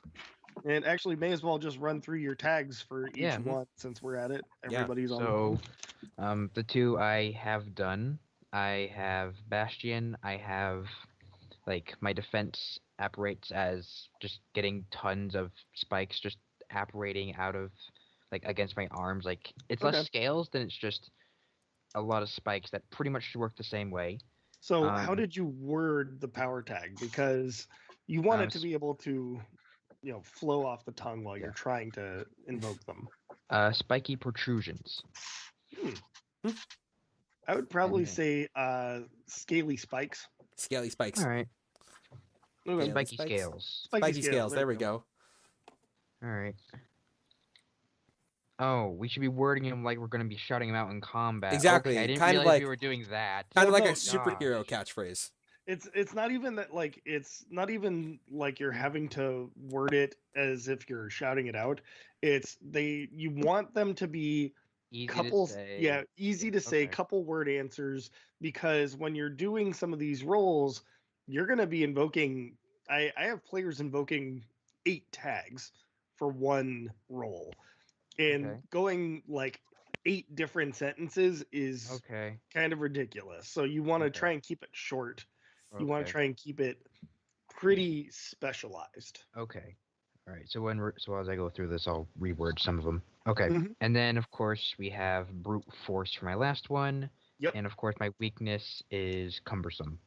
And actually, may as well just run through your tags for each Yeah. one since we're at it. Yeah. Everybody's on. So, the 2 I have done, I have Bastion. I have like my defense apparates as just getting tons of spikes just apparating out of like against my arms. Like it's Okay. less scales than it's just a lot of spikes that pretty much work the same way. So, how Um, did you word the power tag? Because you want it to s- be able to, flow off the tongue while Yeah. you're trying to invoke them. Spiky protrusions. I would probably then- say scaly spikes. Scaly spikes. All right. Okay. Yeah, Spiky spikes. scales. Spiky scales. There we go. All right. Oh, we should be wording him like we're going to be shouting him out in combat. Exactly, Okay, I didn't kind of realize like- we were doing that. Kind of Well, like a no, superhero catchphrase. It's not even that, like, it's not even like you're having to word it as if you're shouting it out. It's you want them to be Easy couple, to say. yeah, easy to say, Okay. couple word answers, because when you're doing some of these roles, you're going to be invoking. I have players invoking 8 tags for one roll, and Okay. going like 8 different sentences is Okay. kind of ridiculous. So you want to Okay. try and keep it short. You want to Okay. try and keep it pretty specialized. Okay. All right. So as I go through this, I'll reword some of them. Okay. Mhm. And then of course we have brute force for my last one. Yep. And of course my weakness is cumbersome.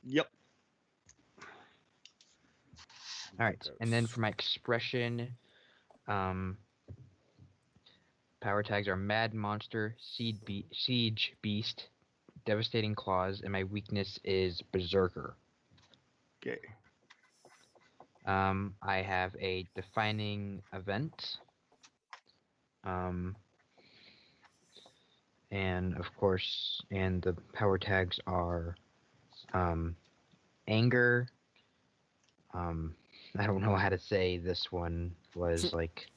Yep. All right. And then for my expression, power tags are mad monster, siege beast, devastating claws, and my weakness is berserker. Okay. I have a defining event. And of course, and the power tags are anger. I don't know how to say this one was like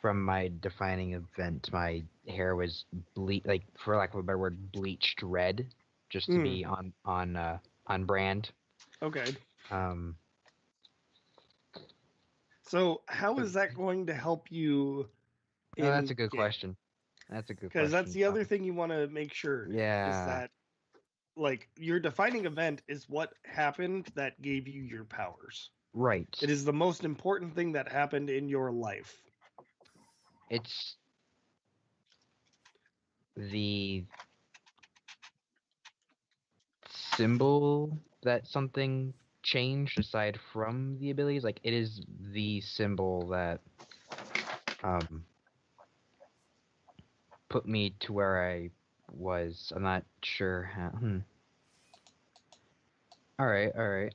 from my defining event. My hair was like for lack of a better word, bleached red, just to be on brand. Okay. Um, So how is that going to help you? oh, that's a good game? question. That's a good Because question. that's the other thing you want to make sure is Yeah. that, like, your defining event is what happened that gave you your powers. Right. It is the most important thing that happened in your life. It's the symbol that something changed aside from the abilities. Like it is the symbol that put me to where I was. I'm not sure how. All right.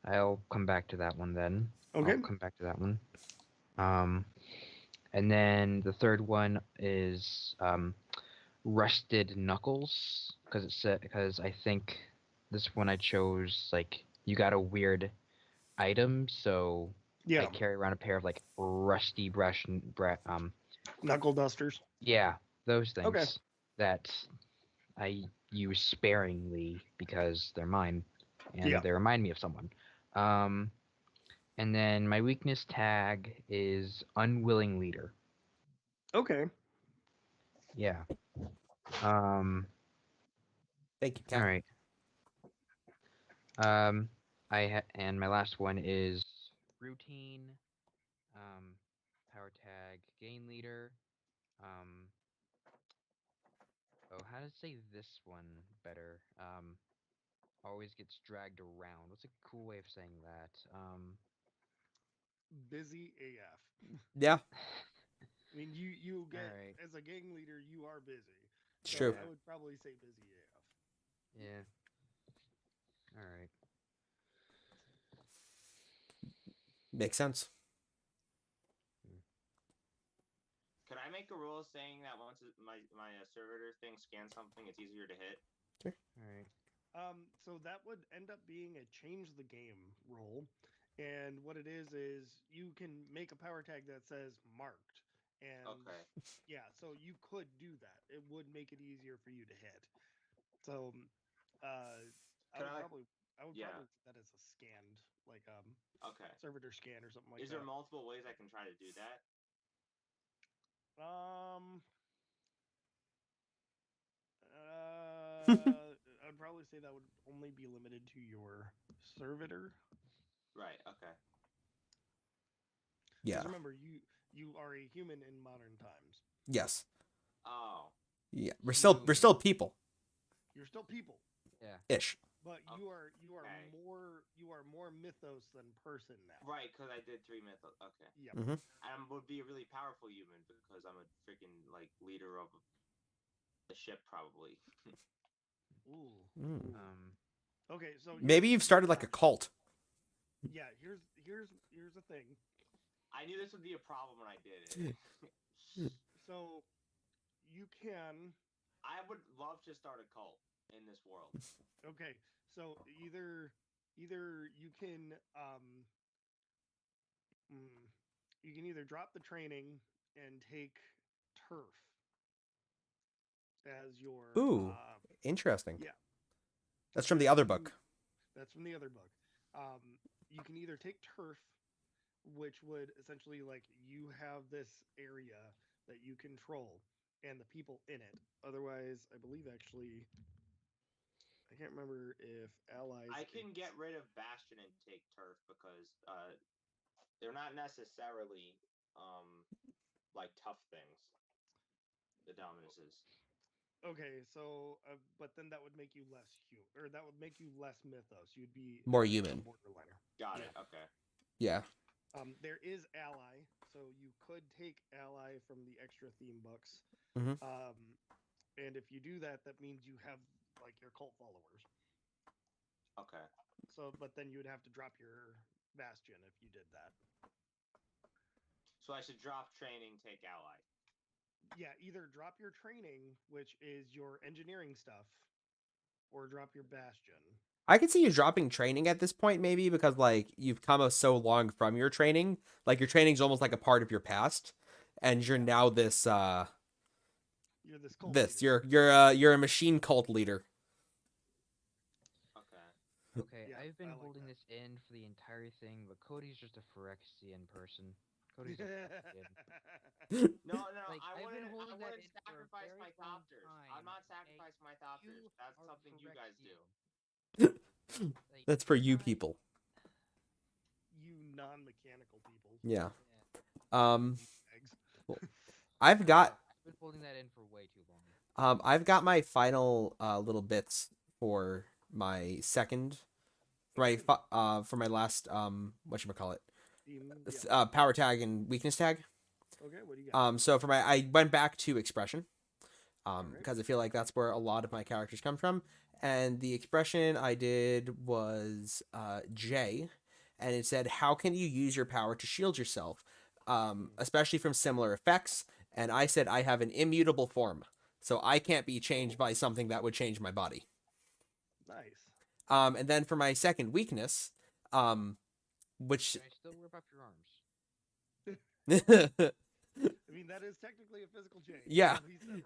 I'll come back to that one then. Okay. I'll come back to that one. And then the third one is rusted knuckles, because I think this one I chose like you got a weird item, so Yeah. I carry around a pair of like rusty Knuckle dusters. yeah, those things Okay. that I use sparingly because they're mine and Yeah. they remind me of someone. And then my weakness tag is unwilling leader. Okay. Yeah. Thank you, All Kat. right. And my last one is routine, power tag, gain leader. Oh, how to say this one better? Always gets dragged around. What's a cool way of saying that? Busy AF. Yeah, I mean, you get Alright. as a gang leader, you are busy. it's So true. I would probably say busy AF. Yeah. All right. Makes sense. Could I make a rule saying that once my servitor thing scans something, it's easier to hit? All right. So that would end up being a change the game rule. And what it is you can make a power tag that says marked. And Okay. yeah, so you could do that. It would make it easier for you to hit. So I would probably yeah. put that as a scanned, like Okay. servitor scan or something like Is that. there multiple ways I can try to do that? I'd probably say that would only be limited to your servitor. Right. Okay. Yeah. Because remember, you are a human in modern times. Yes. Oh. Yeah. We're still people. You're still people, Yeah. Ish. but Okay. you are more mythos than person now. Right, because I did 3 mythos. Okay. Yeah. Mm-hmm. I would be a really powerful human because I'm a freaking like leader of the ship, probably. Ooh. Mm. Okay, so Maybe you've started like a cult. Yeah, here's the thing. I knew this would be a problem when I did it. So you can. I would love to start a cult in this world. Okay, so either you can you can either drop the training and take turf as your Ooh, interesting. yeah. That's from the other book. That's from the other book. You can either take turf, which would essentially like you have this area that you control and the people in it. Otherwise, I believe actually, I can't remember if allies. I can get rid of Bastion and take turf because they're not necessarily like tough things. The Dominuses. Okay, so but then that would make you less human, or that would make you less mythos. You'd be More a human. borderliner. Got it. Okay. Yeah. There is ally, so you could take ally from the extra theme books. Mhm. And if you do that, that means you have like your cult followers. Okay. So, but then you would have to drop your Bastion if you did that. So I should drop training, take ally. Yeah, either drop your training, which is your engineering stuff, or drop your Bastion. I could see you dropping training at this point, maybe, because like you've come so long from your training. Like your training's almost like a part of your past, and you're now this You're this cult this leader. you're a machine cult leader. Okay. Okay, Yeah, I've been I like holding that. this in for the entire thing, but Cody's just a Phyrexian person. Cody's a Phyrexian. No, Like, I I've been wouldn't holding that in for a sacrifice very my long thopters. time, I'm not okay? sacrificing my thopters. You That's are something you guys do. Phyrexian. Like, That's for you I- people. You non-mechanical people. Yeah. Eggs. I've got I've been holding that in for way too long. I've got my final little bits for my second, for my last whatchamacallit, Theme, yeah. power tag and weakness tag. Okay, what do you got? So for I went back to expression, Alright. because I feel like that's where a lot of my characters come from, and the expression I did was J, and it said, how can you use your power to shield yourself, especially from similar effects, and I said I have an immutable form, so I can't be changed by something that would change my body. Nice. And then for my second weakness, which Can I still rip up your arms? I mean, that is technically a physical change. Yeah. So he's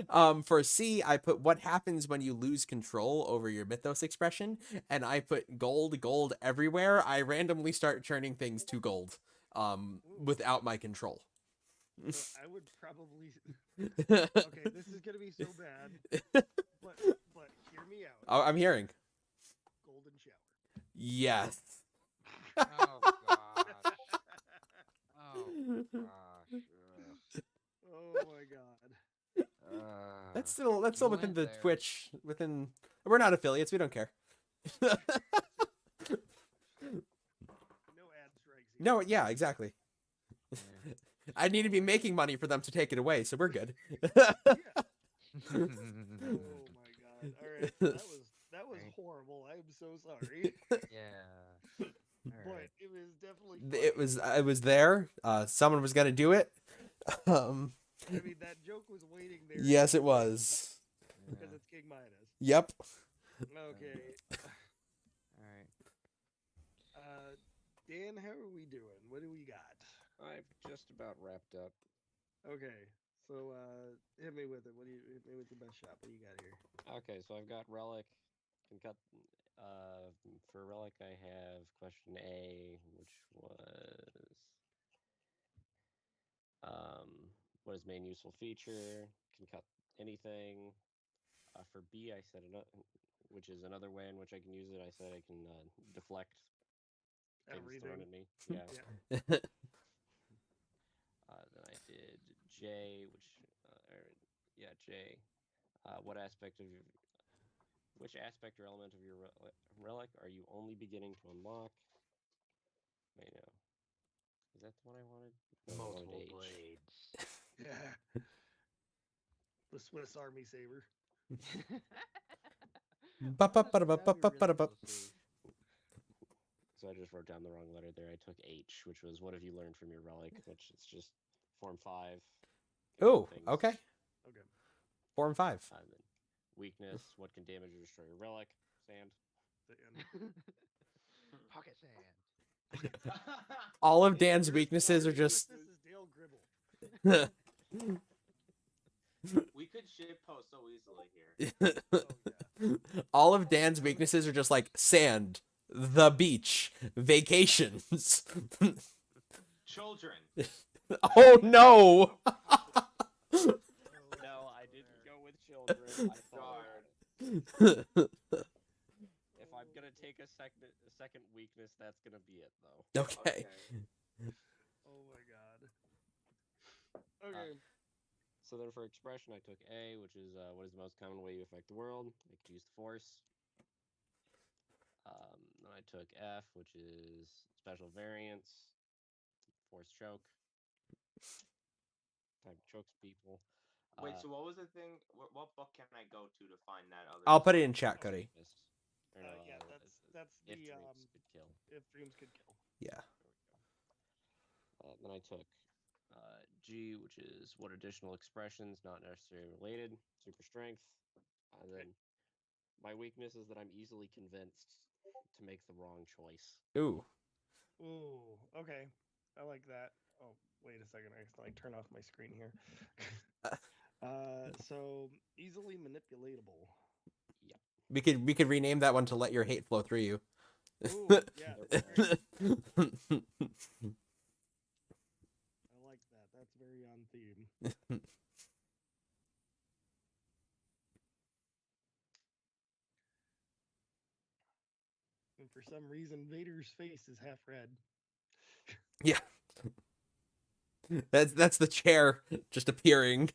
wrong. For C, I put what happens when you lose control over your mythos expression, and I put gold everywhere. I randomly start turning things to gold, without my control. So I would probably. Okay, this is gonna be so bad. But hear me out. Oh, I'm hearing. Golden shower. Yes. Oh, That's still You within went the there. Twitch. We're not affiliates. We don't care. No ad strikes. here. No, yeah, exactly. Yeah. I need to be making money for them to take it away, so we're good. Yeah. Oh my god! All right, that was Right. horrible. I'm so sorry, Yeah. All but right. it was definitely. It was there. Someone was gonna do it. Um, I mean, that joke was waiting there. yes, it was. because Yeah. it's King Midas. Yep. Okay, All right. Dan, how are we doing? What do we got? I've just about wrapped up. Okay, so hit me with it. Hit me with your best shot? What do you got here? Okay, so I've got Relic. Can cut. For Relic, I have question A, which was what is main useful feature? Can cut anything. For B, I said which is another way in which I can use it. I said I can deflect things thrown Everything. at me. Yeah. Yeah. Then I did J, J. Which aspect or element of your relic are you only beginning to unlock? Wait, no. Is that the one I wanted? No, I wanted Multiple H. blades. Yeah. The Swiss Army saber. Ba-ba-ba-da-ba-ba-ba-da-ba. So I just wrote down the wrong letter there. I took H, which was what have you learned from your relic, which is just form 5. Oh, things. okay. Okay. Form 5. And then weakness, what can damage or destroy your relic? Sand. Pocket sand. All of Dan's weaknesses are just. This is Dale Gribble. We could shit post so easily here. Oh yeah. All of Dan's weaknesses are just like sand, the beach, vacations. Children. Oh no! No, I didn't go with children. I thought if I'm gonna take a second weakness, that's gonna be it though. Okay. Oh my god. Okay. So then for expression, I took A, which is what is the most common way you affect the world? I could use the force. Then I took F, which is special variants, force choke. Type chokes people. Wait, so what was the thing? What book can I go to find that other? I'll put it in chat, Cody. Or no, Yeah, that's if the dreams could kill. if dreams could kill. Yeah. There we go. Then I took G, which is what additional expressions not necessarily related, super strength. And then my weakness is that I'm easily convinced to make the wrong choice. Ooh. Ooh, okay. I like that. Oh, wait a second. I have to like turn off my screen here. So easily manipulatable. Yep. We could rename that one to let your hate flow through you. Ooh, yeah. That's great. I like that. That's very on theme. And for some reason, Vader's face is half red. Yeah. That's the chair just appearing.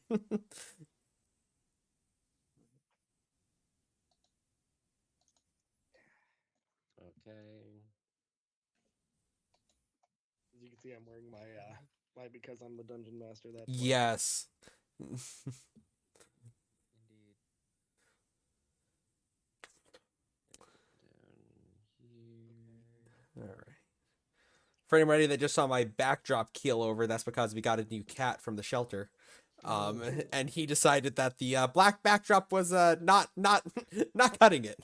Okay. As you can see, I'm wearing my because I'm the dungeon master. That's Yes. Indeed. Down here. All right. For anybody that just saw my backdrop keel over, that's because we got a new cat from the shelter. And he decided that the black backdrop was not cutting it.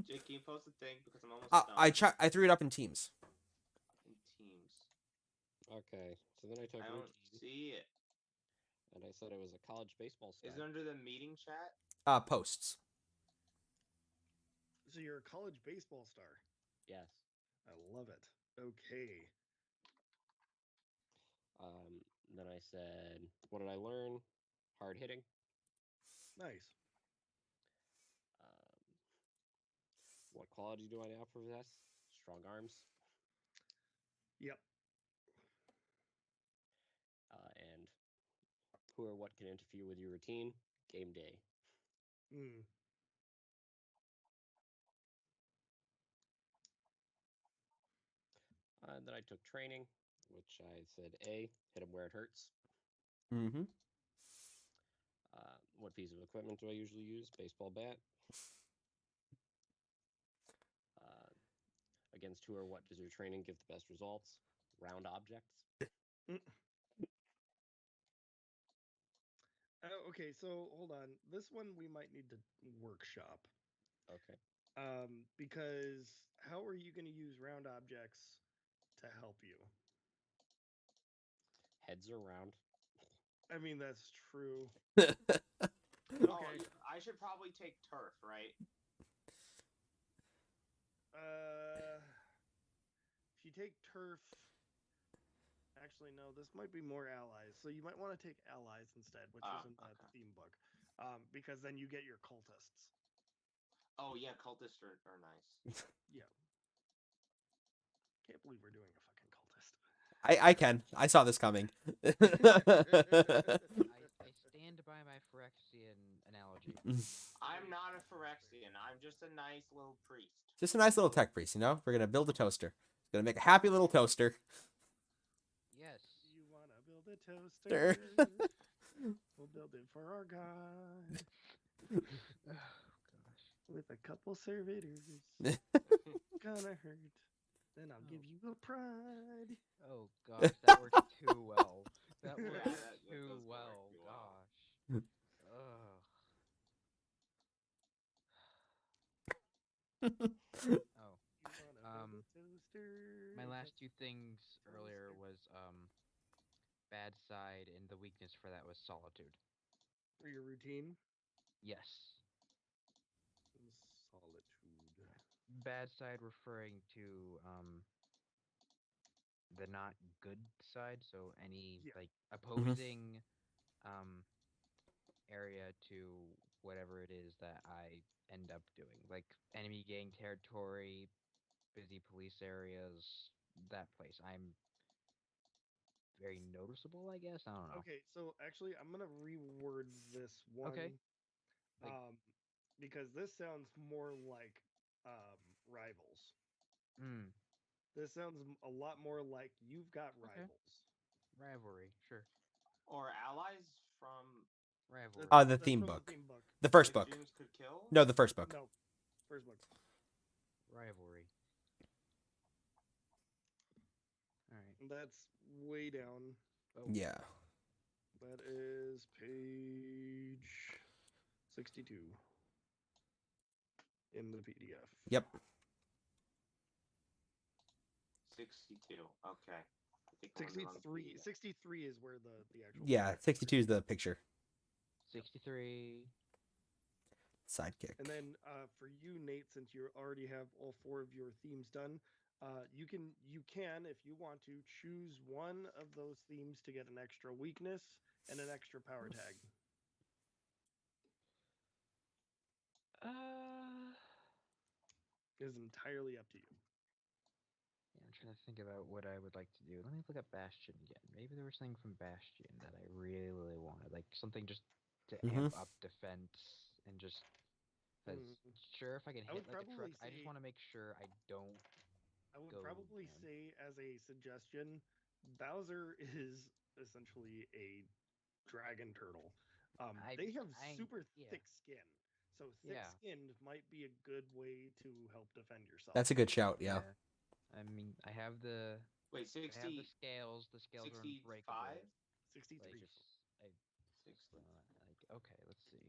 Jake, can you post the thing because I'm almost done. I threw it up in Teams. In Teams. Okay. So then I took I don't routine, see it. and I said it was a college baseball stat. Is it under the meeting chat? Posts. So you're a college baseball star. Yes. I love it. Okay. Then I said, what did I learn? Hard hitting. Nice. What quality do I now possess? Strong arms. Yep. And Who or what can interfere with your routine? Game day. Mm. Then I took training, which I said A, hit him where it hurts. Mm-hmm. What piece of equipment do I usually use? Baseball bat. Against who or what does your training give the best results? Round objects. Okay, so hold on. This one we might need to workshop. Okay. Because how are you going to use round objects to help you? Heads are round. I mean, that's true. Oh, Okay. I should probably take turf, right? If you take turf, actually no, this might be more allies. So you might want to take allies instead, which is in that Okay. theme book, because then you get your cultists. Oh yeah, cultists are nice. Yeah. Can't believe we're doing a fucking cultist. I can. I saw this coming. I stand by my Phyrexian analogy. I'm not a Phyrexian. I'm just a nice little priest. Just a nice little tech priest, you know? We're gonna build a toaster. Gonna make a happy little toaster. Yes. You want to build a toaster? Sure. We'll build it for our god. Oh gosh. With a couple servitors. Gonna hurt. Then I'll give you a pride. Oh gosh, that worked too well. That Yeah, worked that too does work well. too well. Gosh. Ugh. Oh. You wanna build a toaster? My last two things earlier was bad side, and the weakness for that was solitude. For your routine? Yes. Solitude. Bad side referring to the not good side, so any Yeah. like opposing area to whatever it is that I end up doing. Like enemy gang territory, busy police areas, that place. I'm very noticeable, I guess. I don't know. Okay, so actually, I'm gonna reword this one. Okay. Like- Because this sounds more like rivals. Mm, This sounds a lot more like you've got Okay. rivals. rivalry, sure. Or allies from Rivalry. The That's theme from book. The theme book. The first like book. Dreams Could Kill. No, the first book. No, first book. Rivalry. All right. That's way down. Oh, Yeah. That is page 62 in the PDF. Yep. 62. Okay. I think I'm gonna run 63. through that. 63 is where the actual. Yeah, 62 is the picture. 63. Sidekick. And then for you, Nate, since you already have all four of your themes done, you can, if you want to, choose one of those themes to get an extra weakness and an extra power tag. It is entirely up to you. Yeah, I'm trying to think about what I would like to do. Let me look up Bastion again. Maybe there was something from Bastion that I really, really wanted, like something just to amp up defense and just. Because sure, if I can I would hit like a truck, probably I just say- want to make sure I don't. I would Go, probably man. say, as a suggestion, Bowser is essentially a dragon turtle. They have super yeah. thick skin. So thick-skinned might be a good way to help defend yourself. That's a good shout, yeah. I mean, I have the. Wait, I have 60. the scales. The scales are 65? unbreakable. 63. Like, I 60. like okay, let's see.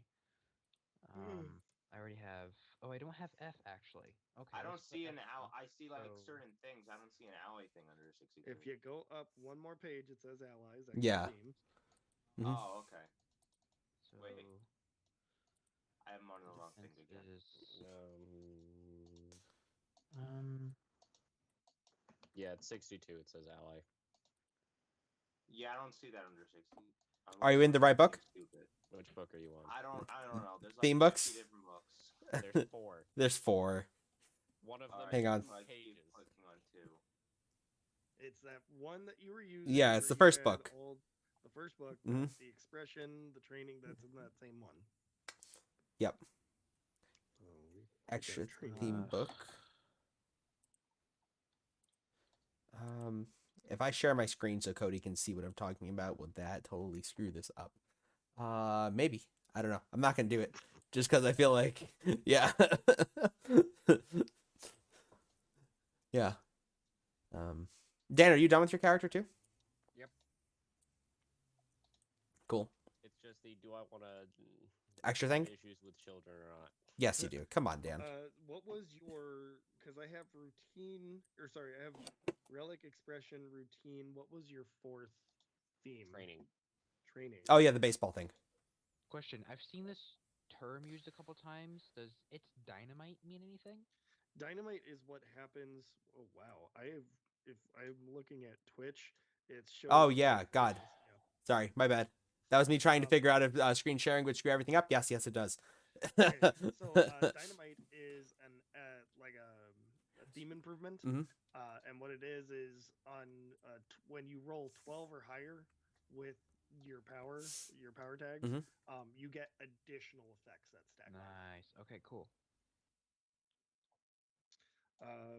I already have. Oh, I don't have F actually. Okay. I don't let's put see an F ally. then. I see like So- certain things. I don't see an ally thing under 63. If you go up one more page, it says allies. Yeah. Themes. Mhm. Oh, okay. So. Wait. I am on the wrong thing defense again. is, Yeah, it's 62. It says ally. Yeah, I don't see that under 60. Are you in the right book? Stupid. Which book are you on? I don't know. There's like Theme 50 books? different books. There's 4. There's 4. One of them. Alright, Hang on. so I keep Pages. clicking on 2. It's that one that you were using. Yeah, it's where the you first had book. The first book, Mhm. the expression, the training, that's in that same one. Yep. So we Extra got training. theme book. If I share my screen so Cody can see what I'm talking about, would that totally screw this up? Maybe. I don't know. I'm not gonna do it just because I feel like, yeah, yeah. Dan, are you done with your character too? Yep. Cool. It's just the do I want to Extra thing? issues with children or not? Yes, you do. Come on, Dan. What was your? Because I have routine, or sorry, I have relic, expression, routine. What was your fourth theme? Training. Training. Oh yeah, the baseball thing. Question: I've seen this term used a couple times. Does its dynamite mean anything? Dynamite is what happens. Oh wow, if I'm looking at Twitch, it's showing. Oh yeah, God. Yeah. Sorry, my bad. That was me trying to figure out if screen sharing would screw everything up. Yes, it does. Okay, so dynamite is an like a theme improvement, Mhm. and what it is on when you roll 12 or higher with your power tags, Mhm. you get additional effects that stack on. Nice. Okay, cool.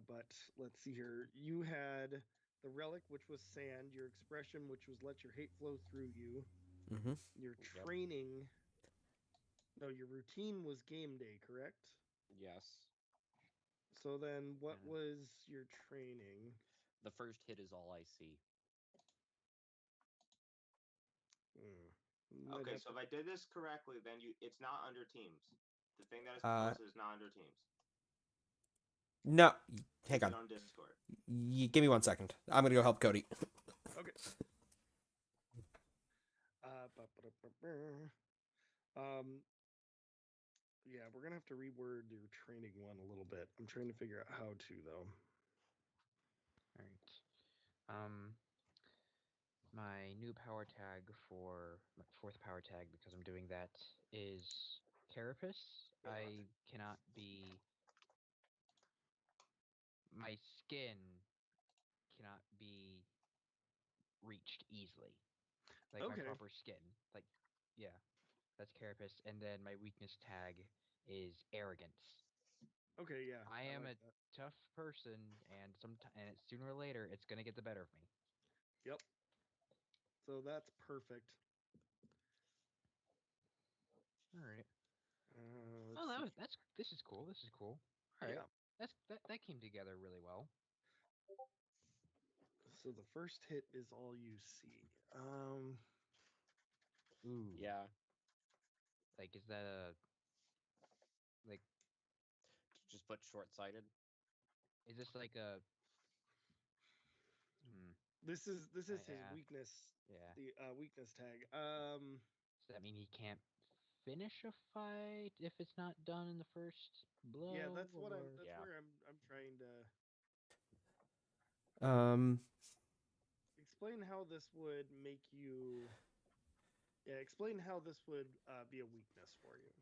But let's see here. You had the relic, which was sand. Your expression, which was let your hate flow through you. Mhm. Your Yep. training. No, your routine was game day, correct? Yes. So then, what Mhm. was your training? The first hit is all I see. Might Okay, have so to- if I did this correctly, then it's not under teams. The thing that is Uh, posted is not under teams. No, hang Is it on. on Discord? Give me 1 second. I'm gonna go help Cody. Okay. Yeah, we're gonna have to reword your training one a little bit. I'm trying to figure out how to though. All right. My new power tag for my fourth power tag, because I'm doing that, is Carapace. I cannot be. My skin cannot be reached easily. Like my Okay. proper skin. Like, yeah, that's Carapace. And then my weakness tag is Arrogance. Okay, yeah. I am like a that. tough person, and sooner or later it's gonna get the better of me. Yep. So that's perfect. All right. Let's Oh, see. that's this is cool. This is cool. All right. Yeah. That came together really well. So the first hit is all you see. Ooh. Yeah. Like, is that a like? Just put short-sighted. Is this like a? This is his Yeah. weakness. Yeah. The weakness tag. Does that mean he can't finish a fight if it's not done in the first blow? Yeah, that's what I'm. or- That's Yeah. where I'm trying to Um. explain how this would make you. Yeah, explain how this would be a weakness for you.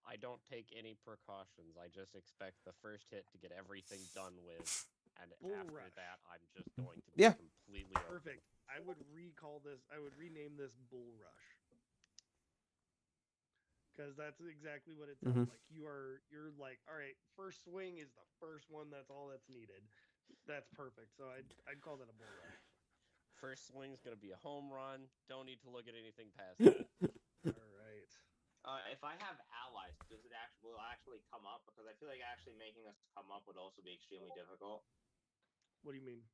I don't take any precautions. I just expect the first hit to get everything done with, and Bull after rush. that, I'm just going to be Yeah. completely open. Perfect. I would recall this. I would rename this Bull Rush. Because that's exactly what it sounds like. You're like, all right, first swing is the first one. That's all that's needed. That's perfect. So I'd call that a Bull Rush. First swing's gonna be a home run. Don't need to look at anything past that. All right. If I have allies, does it actually come up? Because I feel like actually making us come up would also be extremely difficult. What do you mean?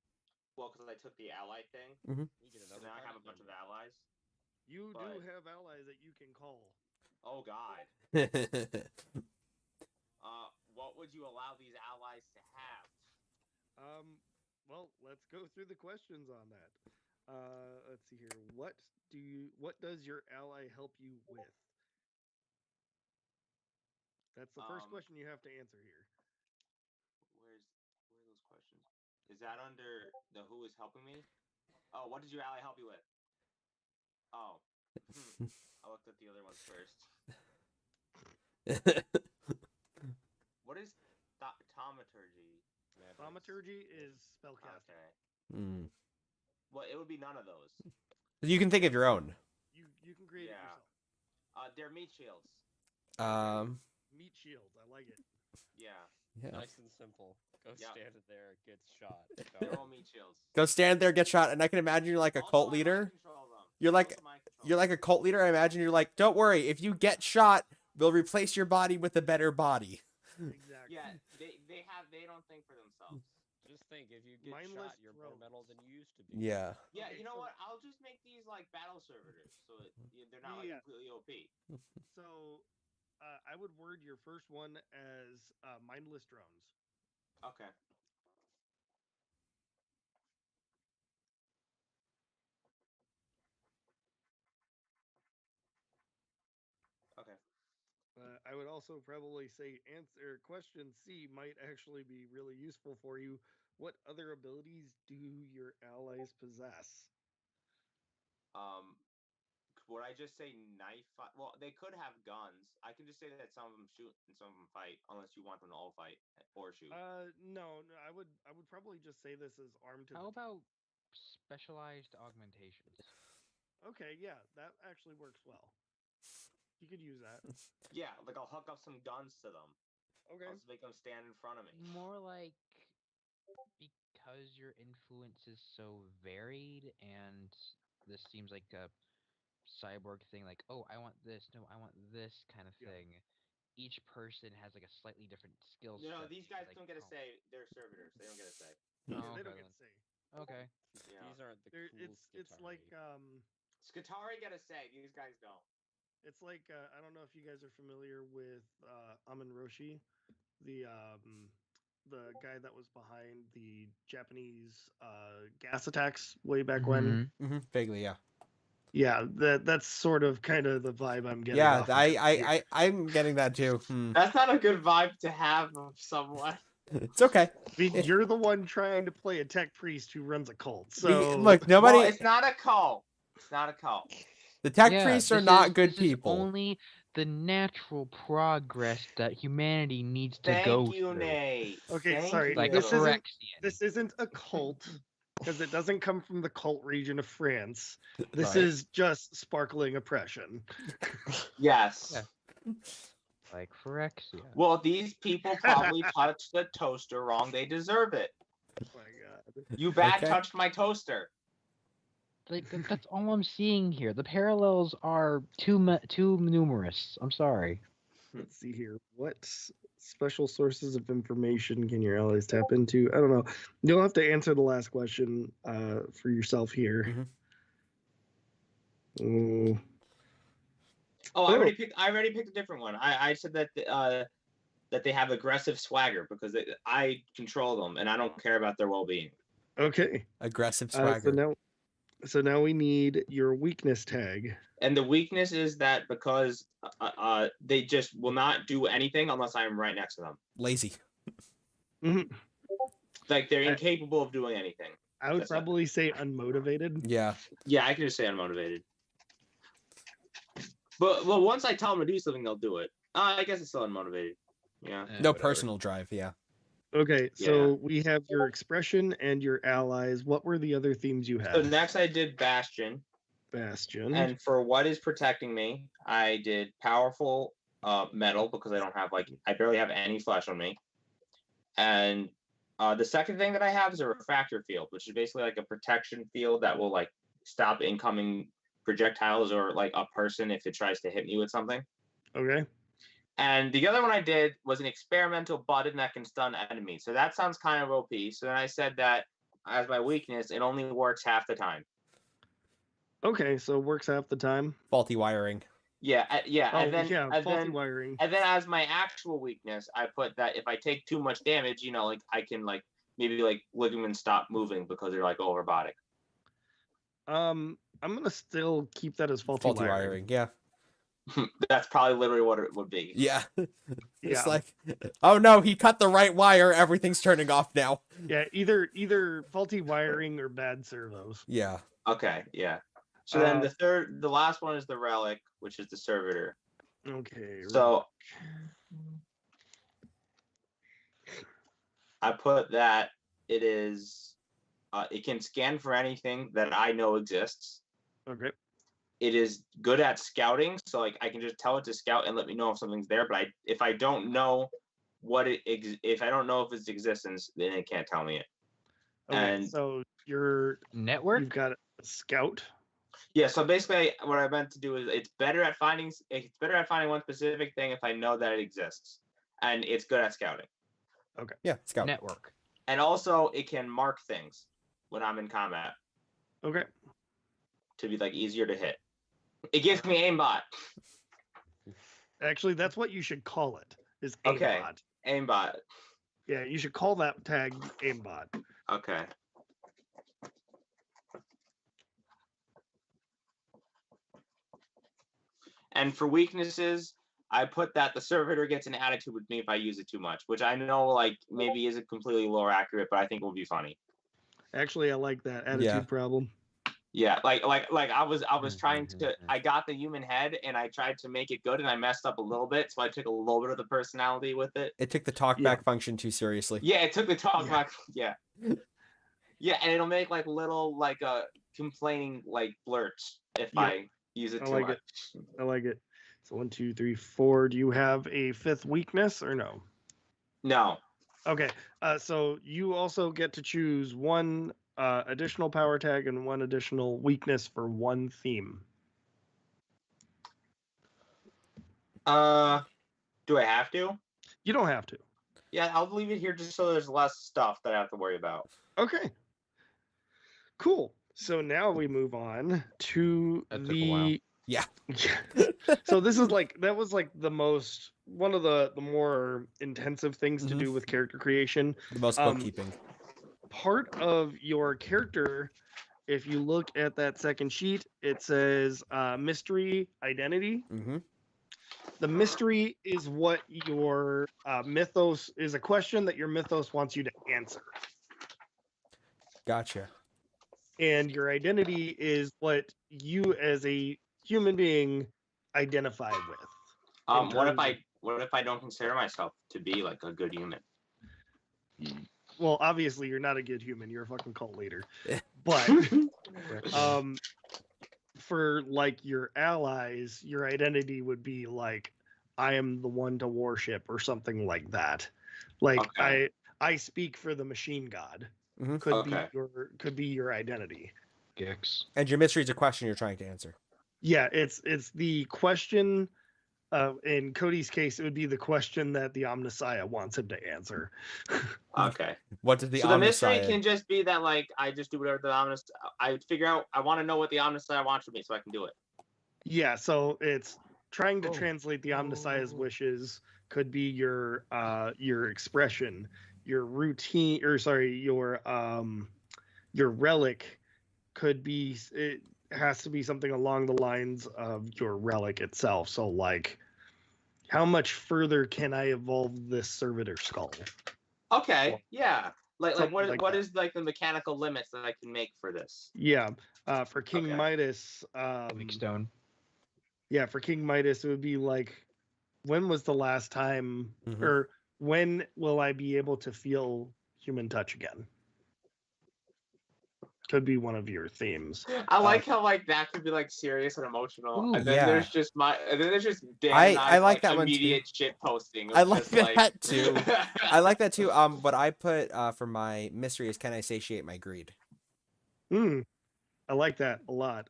Well, because I took the ally thing, You get and another now I have card a bunch of again. allies. You do But- have allies that you can call. Oh God. What would you allow these allies to have? Well, let's go through the questions on that. Let's see here. What does your ally help you with? That's the first question you have to answer here. Where are those questions? Is that under the who is helping me? Oh, what does your ally help you with? Oh, I looked at the other ones first. What is thaumaturgy? Thaumaturgy is spellcasting. Okay. Well, it would be none of those. You can think of your own. You can create it Yeah. yourself. They're meat shields. Meat shield. I like it. Yeah. Yeah. Nice and simple. Go Yep. stand there, get shot. They're all meat shields. Go stand there, get shot, and I can imagine you're like a Also, cult I mind leader. control them. You're like Also mind control you're like a cult leader. I imagine you're like, don't worry, if you get shot, we'll replace your body with a better body. Exactly. Yeah, they don't think for themselves. Just think, if you get Mindless shot, you're more drones. metal than you used to be. Yeah. Yeah, Okay, you know so- what? I'll just make these like battle servitors, so they're not like Yeah. completely OP. So, I would word your first one as mindless drones. Okay. Okay. I would also probably say answer question C might actually be really useful for you. What other abilities do your allies possess? Would I just say knife? Well, they could have guns. I can just say that some of them shoot and some of them fight, unless you want them to all fight or shoot. No, I would probably just say this is armed to How the about specialized augmentations? Okay, yeah, that actually works well. You could use that. Yeah, like I'll hook up some guns to them. Okay. I'll just make them stand in front of me. More like because your influence is so varied, and this seems like a cyborg thing. Like, oh, I want this. No, I want this kind of Yeah. thing. Each person has like a slightly different skill set. No, these guys like, don't get a oh, say. They're servitors. They don't get a say. Yeah, Oh, they okay don't get then. to say. Okay. Yeah. These aren't the They're, cool it's like Scutari get a say. These guys don't. it's like I don't know if you guys are familiar with Amin Roshi, the guy that was behind the Japanese gas attacks way back when. Mm-hmm. Vaguely, yeah. Yeah, that's sort of kind of the vibe I'm getting. Yeah, off of him here. I'm getting that too. That's not a good vibe to have of someone. It's okay. I mean, you're the one trying to play a tech priest who runs a cult. We- So look, nobody. Well, it's not a cult. It's not a cult. The tech Yeah, priests are this not is- good this people. Is only the natural progress that humanity needs to Thank go you, through. Nate. Okay, Thank sorry, you. Like This isn't- Phyrexian. this isn't a cult because it doesn't come from the cult region of France. This Right. is just sparkling oppression. Yes. Yeah. Like Phyrexia. Well, these people probably touched the toaster wrong. They deserve it. Oh my god. You bad Okay. touched my toaster. Like that's all I'm seeing here. The parallels are too numerous. I'm sorry. Let's see here. What special sources of information can your allies tap into? I don't know. You'll have to answer the last question for yourself here. Mm, Oh, I already picked a different one. I said that that they have aggressive swagger because I control them and I don't care about their well-being. okay. Aggressive swagger. So now we need your weakness tag. And the weakness is that because they just will not do anything unless I'm right next to them. Lazy. Mhm. Like they're incapable of doing anything. I would That's not- probably say unmotivated. Yeah. Yeah, I can just say unmotivated. But well, once I tell them to do something, they'll do it. I guess it's still unmotivated. Yeah. No Whatever. personal drive. Yeah. Okay, so we have your expression and your allies. What were the other themes you So had? next I did Bastion. Bastion. And for what is protecting me, I did powerful metal because I barely have any flesh on me. And the second thing that I have is a refractor field, which is basically like a protection field that will like stop incoming projectiles or like a person if it tries to hit me with something. Okay. And the other one I did was an experimental button that can stun enemies. So that sounds kind of OP. So then I said that as my weakness, it only works half the time. Okay, so it works half the time. Faulty wiring. Yeah, yeah. Oh, and then, yeah, and faulty then, wiring. and then as my actual weakness, I put that if I take too much damage, like I can like maybe like ligaments stop moving because they're like all robotic. I'm gonna still keep that as faulty, Faulty wiring. wiring. Yeah. That's probably literally what it would be. Yeah. Yeah. It's like, oh no, he cut the right wire. Everything's turning off now. Yeah, either faulty wiring or bad servos. Yeah. Okay, yeah. So then the last one is the relic, which is the servitor. Okay. So I put that it can scan for anything that I know exists. Okay. It is good at scouting, so like I can just tell it to scout and let me know if something's there. But if I don't know if I don't know of its existence, then it can't tell me it. Okay. And So Network? you've got a scout. yeah, so basically what I meant to do is it's better at finding one specific thing if I know that it exists, and it's good at scouting. Yeah, scout. Network. And also it can mark things when I'm in combat Okay. to be like easier to hit. It gives me aimbot. Actually, that's what you should call it. Is aimbot. Okay. Aimbot. Yeah, you should call that tag aimbot. Okay. And for weaknesses, I put that the servitor gets an attitude with me if I use it too much, which I know like maybe isn't completely lore accurate, but I think will be funny. Actually, I like that attitude Yeah. problem. Yeah, like I was trying to I got the human head and I tried to make it good and I messed up a little bit, so I took a little bit of the personality with it. It took the talkback Yeah. function too seriously. Yeah, it took the talk Yeah. back. Yeah. Yeah, and it'll make like little like complaining like blurts if Yeah. I use it I too like much. it. I like it. So 1, 2, 3, 4. Do you have a fifth weakness or no? No. Okay. So you also get to choose one additional power tag and one additional weakness for one theme. Do I have to? You don't have to. Yeah, I'll leave it here just so there's less stuff that I have to worry about. Okay. Cool. So now we move on to That took a while. Yeah. So this is like that was like one of the more intensive things to Mhm. do with character creation. The most bookkeeping. Part of your character, if you look at that second sheet, it says mystery identity. Mm-hmm. The mystery is what your mythos is, a question that your mythos wants you to answer. Gotcha. And your identity is what you as a human being identify with. What if I don't consider myself to be like a good human? Well, obviously you're not a good human, you're a fucking cult leader. Yeah. But for like your allies, your identity would be like, I am the one to worship or something like that. Like Okay. I speak for the machine god. Mhm. Could be your identity. Gix. And your mystery is a question you're trying to answer. Yeah, it's the question. In Cody's case, it would be the question that the Omnissiah wants him to answer. Okay. What does the So the mystery Omnissiah- can just be that like I just do whatever the Omnissiah. I figure out. I want to know what the Omnissiah wants from me, so I can do it. Yeah, so it's trying to Oh. translate the Omnissiah's wishes. Could be your expression, your routine, or sorry, your relic. Could be, it has to be something along the lines of your relic itself. So like, how much further can I evolve this servitor skull? Okay. Yeah. Like Something what like what that. is like the mechanical limits that I can make for this? Yeah, for King Okay. Midas, Big stone. yeah, for King Midas, it would be like, when was the last time, Mhm. or when will I be able to feel human touch again? Could be one of your themes. I like how like that could be like serious and emotional, Ooh, and then yeah. there's just Dan I and I's, like that one too. immediate shit posting. I of like just, that too. I like that too. What I put for my mystery is, can I satiate my greed? I like that a lot.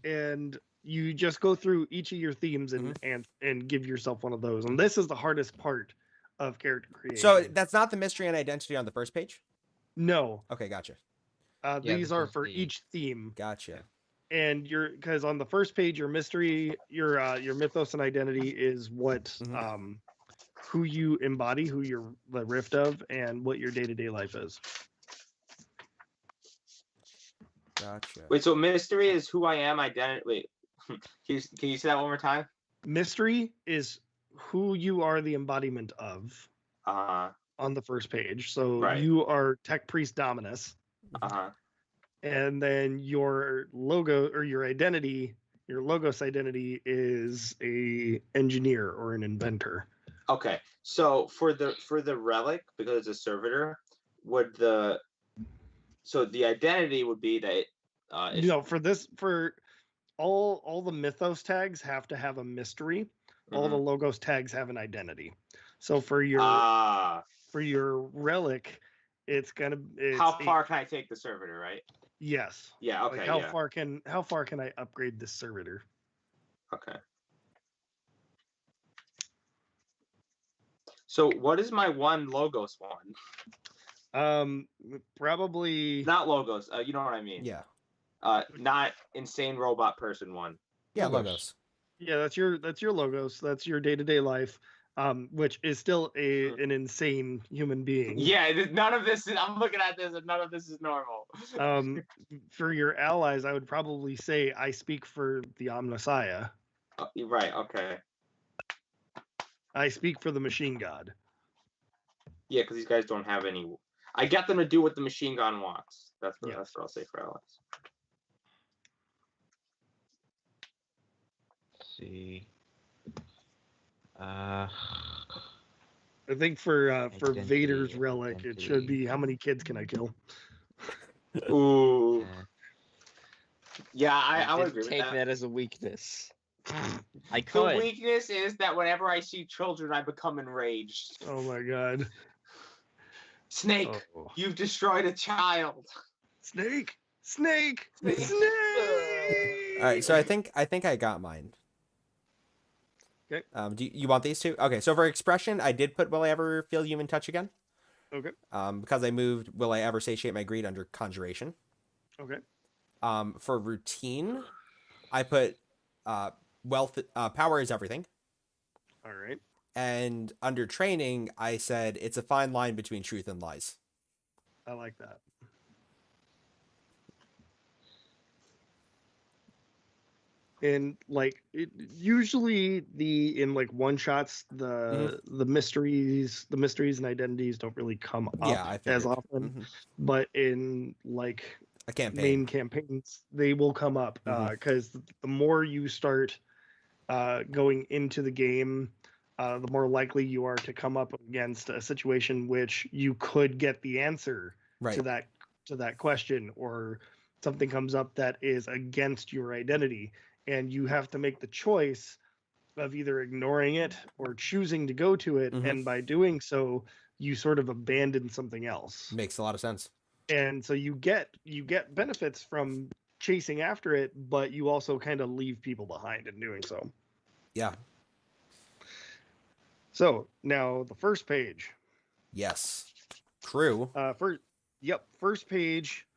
And you just go through each of your themes and give yourself one of those. And this is the hardest part of character creation. So that's not the mystery and identity on the first page? no, Okay, gotcha. these this are is for the- each theme. Gotcha. And because on the first page, your mystery, your mythos and identity is what Mhm. who you embody, who you're the rift of, and what your day-to-day life is. Gotcha. Wait, so mystery is who I am. Identity. Wait, can you say that one more time? Mystery is who you are the embodiment of on the first page. So Right. you are Tech Priest Dominus, and then your logo or your identity, your logos identity is a engineer or an inventor. Okay, so for the relic, because it's a servitor, the identity would be that You know, for all the mythos tags have to have a mystery. All the logos tags have an identity. So for your relic, it's how far can I take the servitor, right? yes. Yeah. Okay. Like how far can I upgrade this servitor? Okay. So what is my one logos one? Probably Not logos. You know what I mean. Yeah. Not insane robot person one. Yeah, Logos. logos. yeah, that's your logos. That's your day-to-day life, which is still an insane human being. Yeah, none of this. I'm looking at this, and none of this is normal. For your allies, I would probably say I speak for the Omnissiah. You're right. Okay. I speak for the machine god. Yeah, because these guys don't have any. I get them to do what the machine gun wants. That's what I'll say for allies. Let's see. I think for Vader's Identity, relic, it should be how many kids can I kill? Ooh. uh, Yeah, I would did agree with take that. that as a weakness. I The could. weakness is that whenever I see children, I become enraged. Oh my god. Snake, Oh. you've destroyed a child. Snake! Snake! Snake! Snake! All right, so I think I got mine. Okay. Do you want these two? Okay, so for expression, I did put "Will I ever feel human touch again?" Okay. Because I moved "Will I ever satiate my greed" under conjuration. Okay. For routine, I put wealth. Power is everything. All right. And under training, I said it's a fine line between truth and lies. I like that. And like usually in like one shots the mysteries and identities don't really come up Yeah, I as figured. often, but in like A campaign. main campaigns they will come up because the more you start going into the game, the more likely you are to come up against a situation which you could get the answer Right. to that question, or something comes up that is against your identity, and you have to make the choice of either ignoring it or choosing to go to it, and by doing so you sort of abandon something else. Makes a lot of sense. And so you get benefits from chasing after it, but you also kind of leave people behind in doing so. Yeah. So now the first page. Yes. True. First page.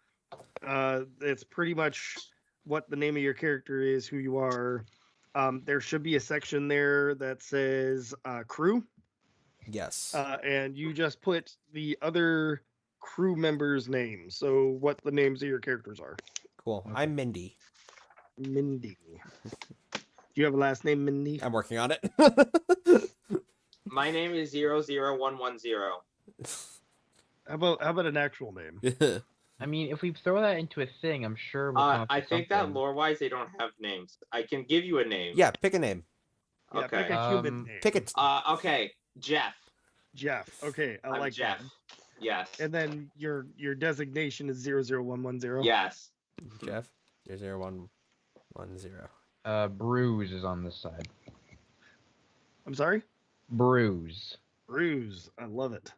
It's pretty much what the name of your character is, who you are. There should be a section there that says crew. Yes. And you just put the other crew members' names. So what the names of your characters are. Cool. Okay. I'm Mindy. Mindy. Do you have a last name, Mindy? I'm working on it. My name is 00110. How about an actual name? I mean, if we throw that into a thing, I'm sure we'll come up I with think that something. lore-wise they don't have names. I can give you a name. Yeah, pick a name. Yeah, Okay. pick a human name. Pick it. Okay. Jeff. Jeff. Okay, I I'm like Jeff. that. Yes. And then your designation is 00110. Yes. Jeff. 00110. Bruise is on this side. I'm sorry? Bruise. Bruise. I love it.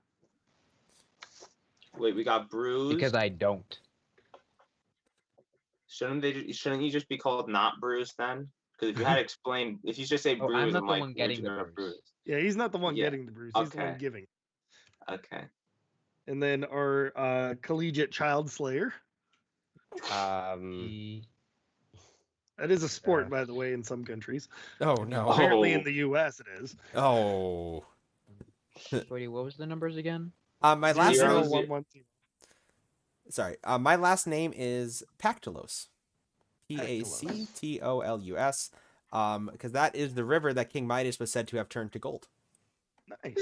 Wait, we got Bruise. Because I don't. Shouldn't you just be called not Bruise then? Because if you had to explain, if you just say Oh, Bruise, I'm not I'm the like, one getting the "Where'd you know bruise." Yeah, he's not the one Yeah, getting the bruise. He's the one okay. giving. Okay. And then our collegiate child slayer. E- That is a sport, by the way, in some countries. Oh no. Apparently Oh. in the U.S. it is. Oh. Wait, what was the numbers again? My last Zero, name. zero. 0110. Sorry. My last name is Pactolus. Pactolus. Because that is the river that King Midas was said to have turned to gold. Nice.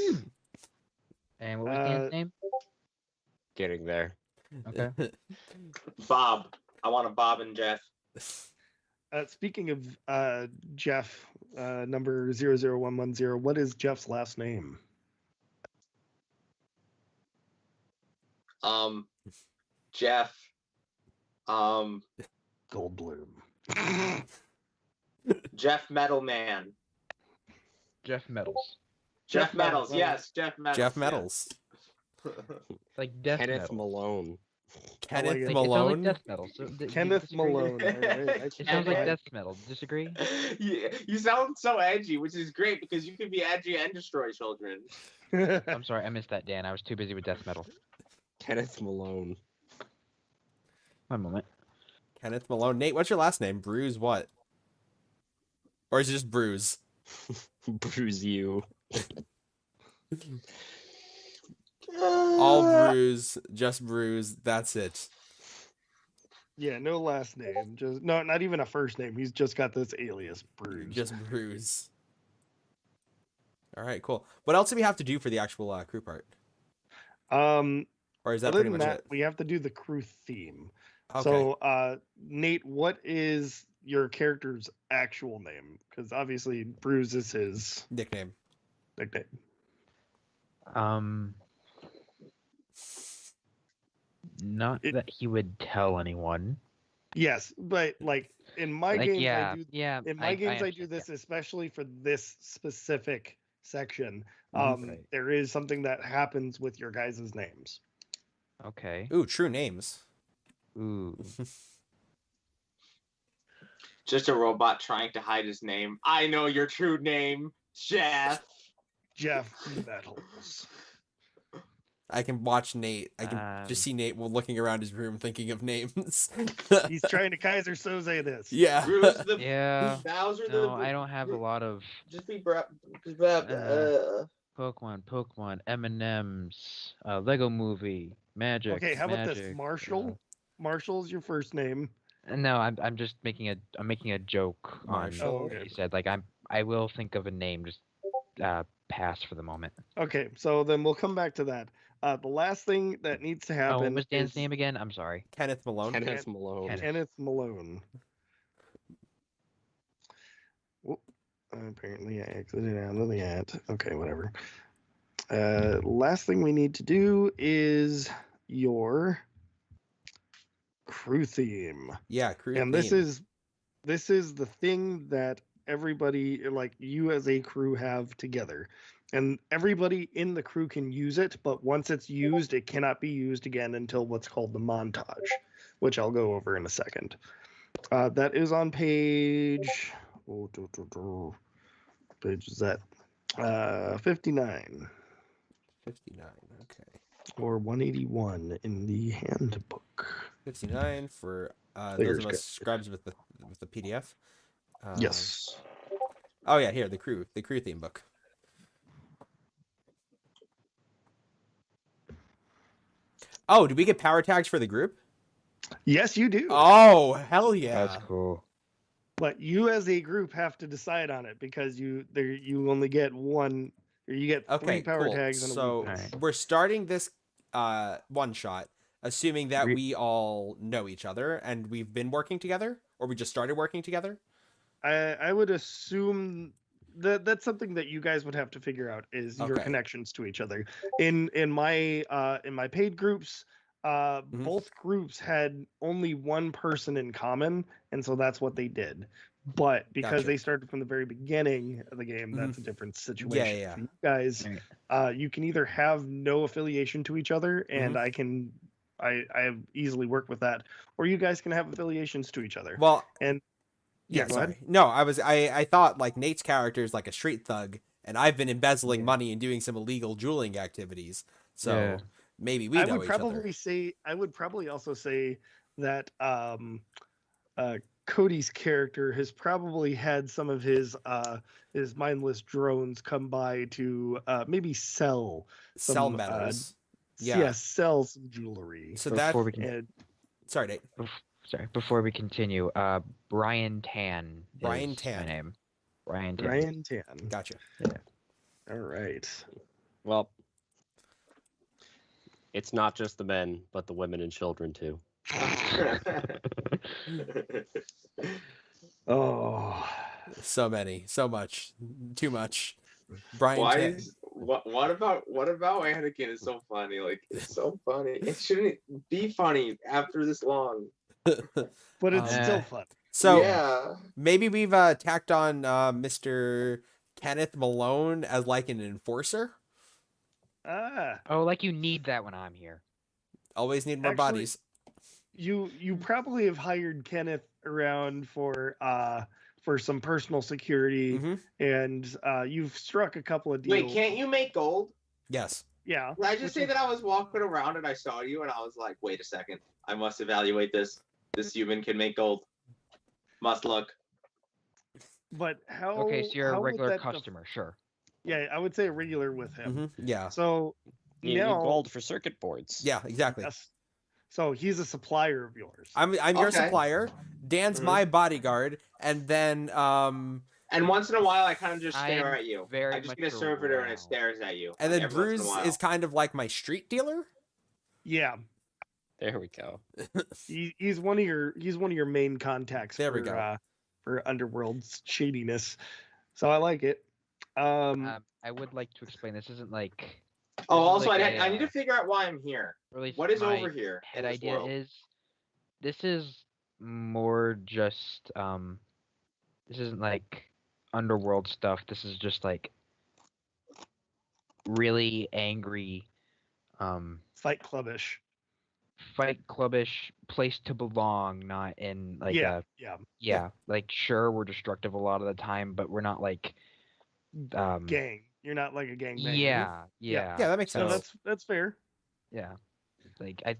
And what was Dan's name? Getting there. Okay. Bob. I want a Bob and Jeff. Speaking of Jeff, number 00110, what is Jeff's last name? Jeff. Goldblum. Jeff Metal Man. Jeff Metals. Jeff Metals. Metals. Yes, Jeff Metals. Jeff yeah. Metals. Like Death Kenneth Metal. Malone. Kenneth like it. Like, it sounds Malone. like Death Metal. So, Kenneth disagree? Malone. All right, I It sounds like tried. Death Metal. Disagree? You sound so edgy, which is great because you can be edgy and destroy children. I'm sorry, I missed that, Dan. I was too busy with Death Metal. Kenneth Malone. One moment. Kenneth Malone. Nate, what's your last name? Bruise what? Or is it just Bruise? Bruise you. All Bruise, just Bruise. That's it. Yeah, no last name. Just no, not even a first name. He's just got this alias, Bruce. Just Bruise. All right, cool. What else do we have to do for the actual crew part? Or is that Other pretty than much that, it? we have to do the crew theme. Okay. So, Nate, what is your character's actual name? Because obviously, Bruce is his Nickname. nickname. Not that he would tell anyone. Yes, but like in my Like, games, yeah, I do. yeah. In my games, I do understand, this especially for this specific section. Right. There is something that happens with your guys' names. yeah. Okay. Ooh, true names. Ooh. Just a robot trying to hide his name. I know your true name, Jeff. Jeff Metals. I can watch Nate. I can just see Nate looking around his room thinking of names. He's trying to Kaiser Soze this. Yeah. Bruce the Yeah. Bowser No, the. I don't have a lot of Just be Pokemon, M&Ms, Lego Movie, Magic. Okay, how about this? Magic, Marshall. Marshall's your first name. No, I'm just making a joke on Marshall. Oh, what okay. you said. Like I will think of a name. Just pass for the moment. Okay, so then we'll come back to that. The last thing that needs to Oh, happen what was Dan's is name again? I'm sorry. Kenneth Malone. Kenneth Malone. Kenneth. Kenneth Malone. Whoop. Apparently I exited out of the ad. Okay, whatever. Last thing we need to do is your crew theme. Yeah, crew And theme. this is the thing that everybody, like you as a crew, have together. And everybody in the crew can use it, but once it's used, it cannot be used again until what's called the montage, which I'll go over in a second. That is on page. Page is that 59 59. Okay. or 181 in the handbook. 59 for those Player's of us guide. scribes with the PDF. Yes. Oh yeah, here the crew theme book. Oh, did we get power tags for the group? Yes, you do. Oh, hell yeah. That's cool. But you as a group have to decide on it because you only get one, or you get Okay, three power cool. tags and a So weakness. Alright. we're starting this one shot, assuming that Re- we all know each other and we've been working together, or we just started working together. I would assume that that's something that you guys would have to figure out is your Okay. connections to each other. In my paid groups, both groups had only one person in common, and so that's what they did. But because Gotcha. they started from the very beginning of the game, that's a different situation. yeah. For you guys, you can either have no affiliation to each other, and I easily work with that, or you guys can have affiliations to each other. Well, And yeah, go ahead. sorry. No, I thought like Nate's character is like a street thug, and I've been embezzling money and doing some illegal jeweling activities. So Yeah. maybe we I know would each probably other. say I would probably also say that Cody's character has probably had some of his mindless drones come by to maybe sell Sell some, metals. sell some jewelry. So that. Before we can, And Sorry, Nate. before we continue, Brian Tan. Brian is Tan. My name. Brian Tan. Brian Tan. Gotcha. All right. Well, it's not just the men, but the women and children too. Oh, So many, so much, too much. Brian. Why Tan. is what about Anakin is so funny? Like it's so funny. It shouldn't be funny after this long. but it's Um, still fun. So yeah. maybe we've tacked on Mr. Kenneth Malone as like an enforcer. Ah, Oh, like you need that when I'm here. Always need more Actually- bodies. you probably have hired Kenneth around for some personal security, Mhm. and you've struck a couple of deals. Wait, can't you make gold? Yes. Yeah. Did I just which say is- that I was walking around and I saw you and I was like, wait a second, I must evaluate this. This human can make gold. Must look. But how? Okay, so you're how a would regular that customer, sure. Yeah, I would say a regular with him. Yeah. So You now, need gold for circuit boards. Yeah. Exactly. yes. So he's a supplier of yours. I'm your Okay. supplier. Dan's Mhm. my bodyguard, and then And once in a while, I kind of just stare I'm at you. very I just much get a servitor and around. it stares at you. and like, then every once in a Bruce while. is kind of like my street dealer. Yeah, There we go. he's one of your main contacts. There we for, go. For Underworld's shadiness. So I like it. I would like to explain. This isn't like. Oh, this is also, like I need to figure out why I'm here. really What is my over here? in head this idea world? is. This is more just This isn't like underworld stuff. This is just like really angry, Fight Clubbish. fight clubbish, place to belong, not in like yeah, a yeah. yeah. Like sure, we're destructive a lot of the time, but we're not like Gang. You're not like a gang banger. yeah, yeah, Yeah, that makes So sense. that's fair. yeah. Like I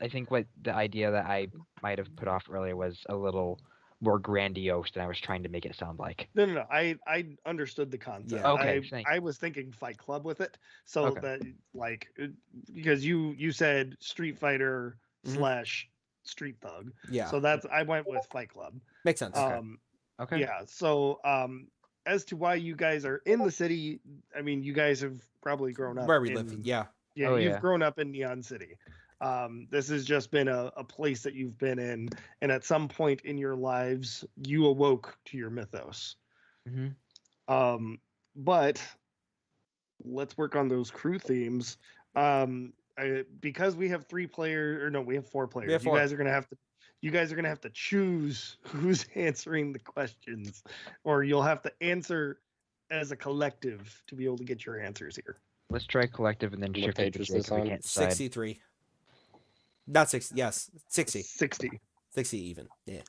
think what the idea that I might have put off earlier was a little more grandiose than I was trying to make it sound like. No. I understood the concept. Yeah. Okay, thank I was thinking Fight Club with it. So Okay. that like because you said Street Fighter Mhm. / Street Thug. Yeah. So that's I went with Fight Club. Makes sense. Okay. Yeah. So as to why you guys are in the city, I mean, you guys have probably grown up Where we live. in- Yeah. Yeah, Oh, you've yeah. grown up in Neon City. This has just been a place that you've been in, and at some point in your lives, you awoke to your mythos. Mm-hmm. But let's work on those crew themes. Because we have 3 players, or no, we have 4 players. have 4. You guys are gonna have to choose who's answering the questions, or you'll have to answer as a collective to be able to get your answers here. Let's try collective and then What shift it page to was Jake this if we on? can't decide. 63. Not 60. Yes. 60. 60. 60 even. Yeah.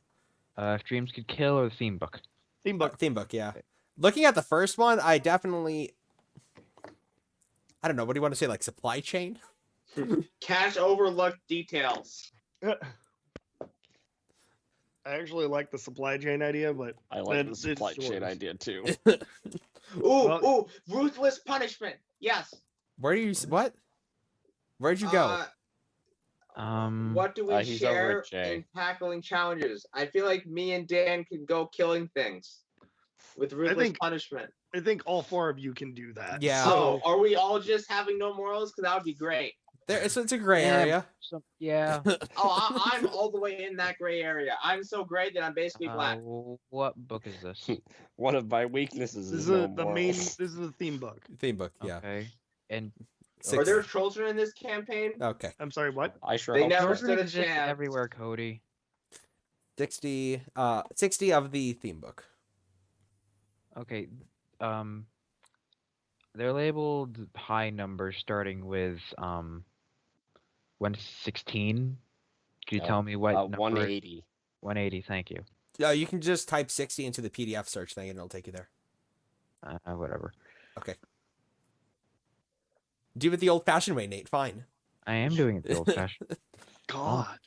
If dreams could kill or the theme book. Theme book. Theme book, yeah. Looking at the first one, I definitely I don't know, what do you want to say, like supply chain? Cash overlooked details. I actually like the supply chain idea, but I like the it's supply chain yours. idea too. Ooh, ruthless punishment. Yes. Where do you what? Where'd you go? What do we He's over share at Jay. in tackling challenges? I feel like me and Dan can go killing things with ruthless think- punishment. I think all 4 of you can do that. Yeah. So, So are we all just having no morals? Because that would be great. It's a gray Yeah. area. Yeah. Oh, I'm all the way in that gray area. I'm so great that I'm basically black. What book is this? One of my weaknesses this is is no the main. morals. This is the theme book. Theme book, yeah. Okay. And Are there children in this campaign? Okay. I'm sorry. What? I sure They hope never so. stood a exist chance. everywhere, Cody. 60 of the theme book. Okay. They're labeled high numbers starting with 116. Could you tell me what number? 180. 180, thank you. You can just type 60 into the PDF search thing and it'll take you there. Whatever. Do it the old fashioned way, Nate. Fine. I am doing it the old fashioned. God.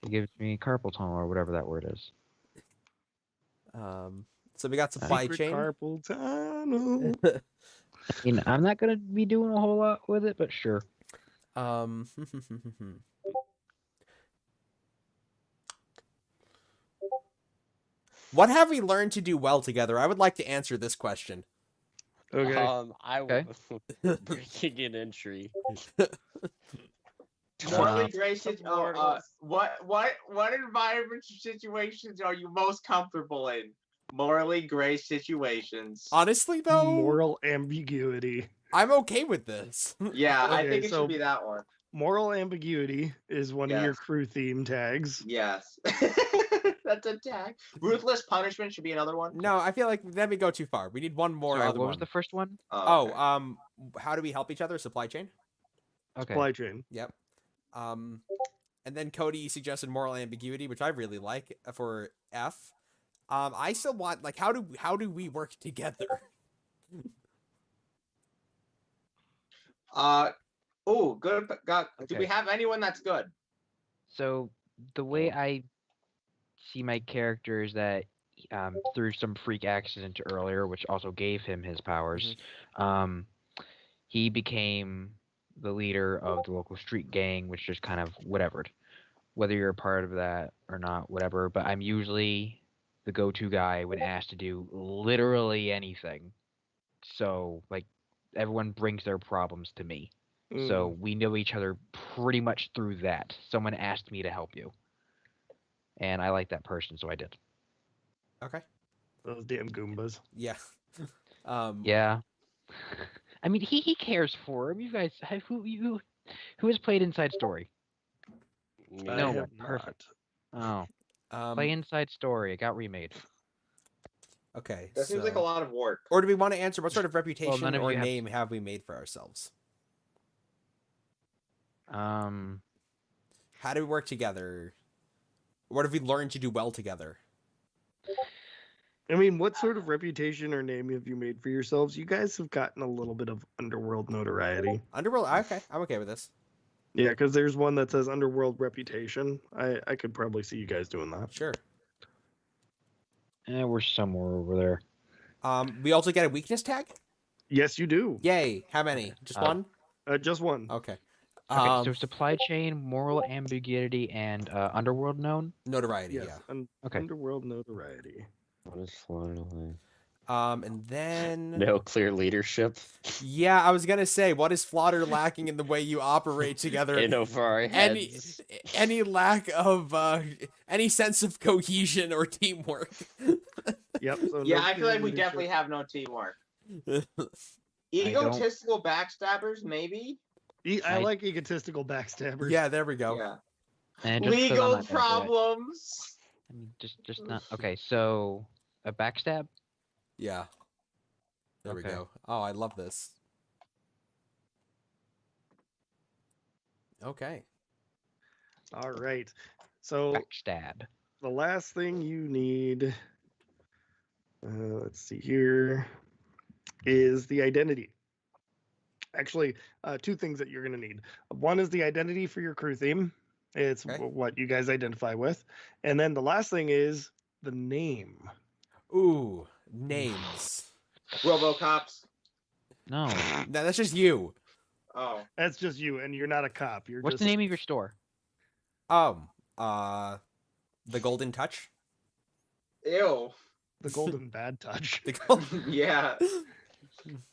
It gives me carpal tunnel or whatever that word is. So we got supply Secret chain. carpal tunnel. I mean, I'm not gonna be doing a whole lot with it, but sure. What have we learned to do well together? I would like to answer this question. Okay. Okay. Breaking an entry. Morally gracious. What environments or situations are you most comfortable in? Morally gray situations. Honestly, though, Moral ambiguity. I'm okay with this. Yeah, I Okay, think it so- should be that one. Moral ambiguity is one of your Yes. crew theme tags. Yes. That's a tag. Ruthless punishment should be another one. No, I feel like then we go too far. We need one more Sorry, other what one. was the first one? Oh, okay. How do we help each other? Supply chain. Okay. Supply chain. Yep. And then Cody suggested moral ambiguity, which I really like for F. I still want like how do we work together? Oh, good. God, do we Okay. have anyone that's good? So the way I see my character is that through some freak accident earlier, which also gave him his powers, he became the leader of the local street gang, which just kind of whatever. Whether you're a part of that or not, whatever. But I'm usually the go-to guy when asked to do literally anything. So like everyone brings their problems to me. So we know each other pretty much through that. Someone asked me to help you. And I like that person, so I did. Okay. Those damn Goombas. Yeah. Yeah. I mean, he cares for him. You guys, who has played Inside Story? Me. I No have one. Perfect. not. Oh, play Inside Story. It got remade. Okay. That seems like a lot of work. Or do we want to answer what sort of reputation none of or you have- name have we made for ourselves? How do we work together? What have we learned to do well together? I mean, what sort of reputation or name have you made for yourselves? You guys have gotten a little bit of underworld notoriety. Underworld. Okay, I'm okay with this. Yeah, because there's one that says underworld reputation. I could probably see you guys doing that. Sure. We're somewhere over there. We also get a weakness tag. Yes, you do. Yay! How many? Just one? Just one. Okay. Okay, so supply chain, moral ambiguity, and underworld known. Notoriety. Yes, Yeah. Okay. underworld notoriety. What is Florida like? And then No clear leadership. yeah, I was gonna say, what is Flaughter lacking in the way you operate together? In over our heads. Any lack of any sense of cohesion or teamwork? Yep. So Yeah, no I feel like we leadership. definitely have no teamwork. don't- Egotistical backstabbers, maybe. I I- like egotistical backstabbers. Yeah, there we go. Yeah. And just 'cause I'm Legal not gonna do it- problems. I mean, just not. Okay, so a backstab. Yeah. There we Okay. go. Oh, I love this. Okay. All right. So Backstab. the last thing you need, let's see here, is the identity. Actually, two things that you're going to need. One is the identity for your crew theme. It's Okay. what you guys identify with. And then the last thing is the name. Ooh, names. Robocops. No. No, that's just you. Oh. That's just you, and you're not a cop. You're What's just the name of your store? The Golden Touch. Ew. the golden bad touch. The Golden. Yeah.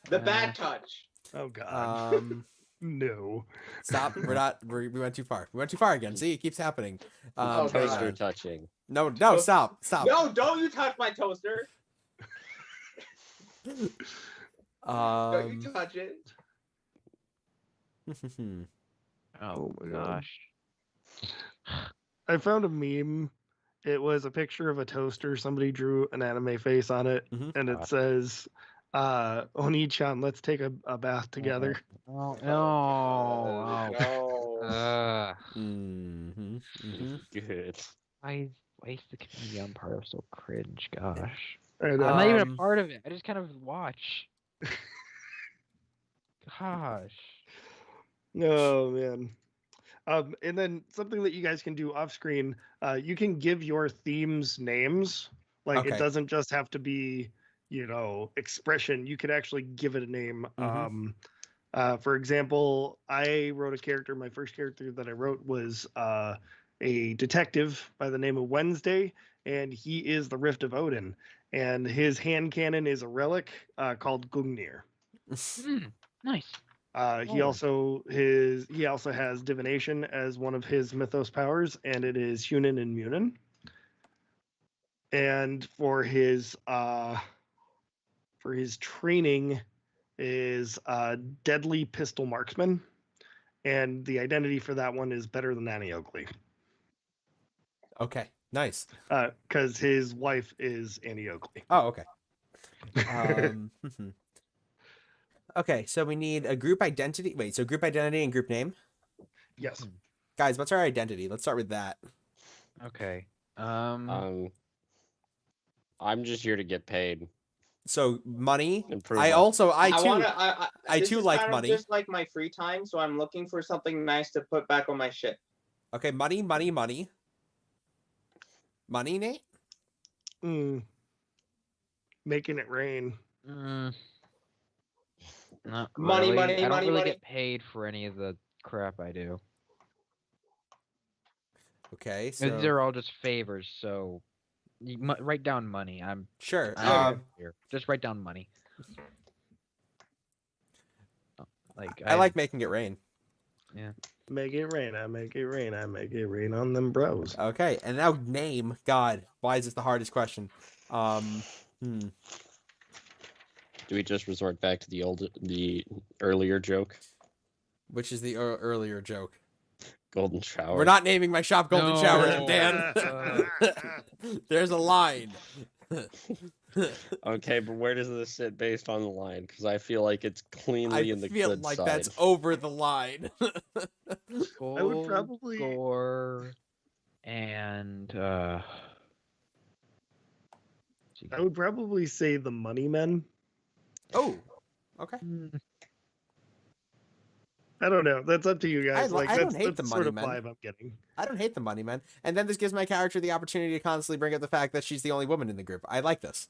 The bad touch. Oh God. No. Stop. We went too far. We went too far again. See, it keeps happening. Oh, God. Toaster touching. No, Toast- stop. No, don't you touch my toaster. Don't you touch it. Oh my God. gosh. I found a meme. It was a picture of a toaster. Somebody drew an anime face on it, Mhm. and it says, Oni-chan, let's take a bath together. Oh God, no. no. Good. Why is the comedian part of so cringe? Gosh. And, I'm not even a Um, part of it. I just kind of watch. Gosh. oh man. And then something that you guys can do off screen, you can give your themes names. Like Okay. it doesn't just have to be, expression. You could actually give it a name. For example, I wrote a character. My first character that I wrote was a detective by the name of Wednesday, and he is the Rift of Odin. And his hand cannon is a relic called Gungnir. Nice. He Oh. also has divination as one of his mythos powers, and it is Hunin and Munin. And for his training is deadly pistol marksman, and the identity for that one is better than Annie Oakley, Okay, nice. because his wife is Annie Oakley. Oh, okay. Okay, so we need a group identity. Wait, so group identity and group name? Yes. Guys, what's our identity? Let's start with that. Okay. I'm just here to get paid. So money. Improve I my- also I too I too this is like kind of money. Just like my free time, so I'm looking for something nice to put back on my ship. Okay, money. Money, Nate? Making it rain. Not Money, really. money, I don't money, really money. get paid for any of the crap I do. Okay, These so are all just favors, so write down money. sure. I'm here. Just write down money. Like I like making it rain. Make it rain. I make it rain. I make it rain on them bros. Okay, and now name. God, why is this the hardest question? Do we just resort back to the earlier joke? Which is the earlier joke? Golden shower. We're not naming my shop Golden No. Shower, Dan. There's a line. Okay, but where does this sit based on the line? Because I feel like it's cleanly I in the feel good like side. that's over the line. I would probably- score and I would probably say the Money Men. Oh, okay. I don't know. That's up to you guys. I don't That's hate the sort Money of Men. vibe I'm getting. I don't hate the money, man. And then this gives my character the opportunity to constantly bring up the fact that she's the only woman in the group. I like this.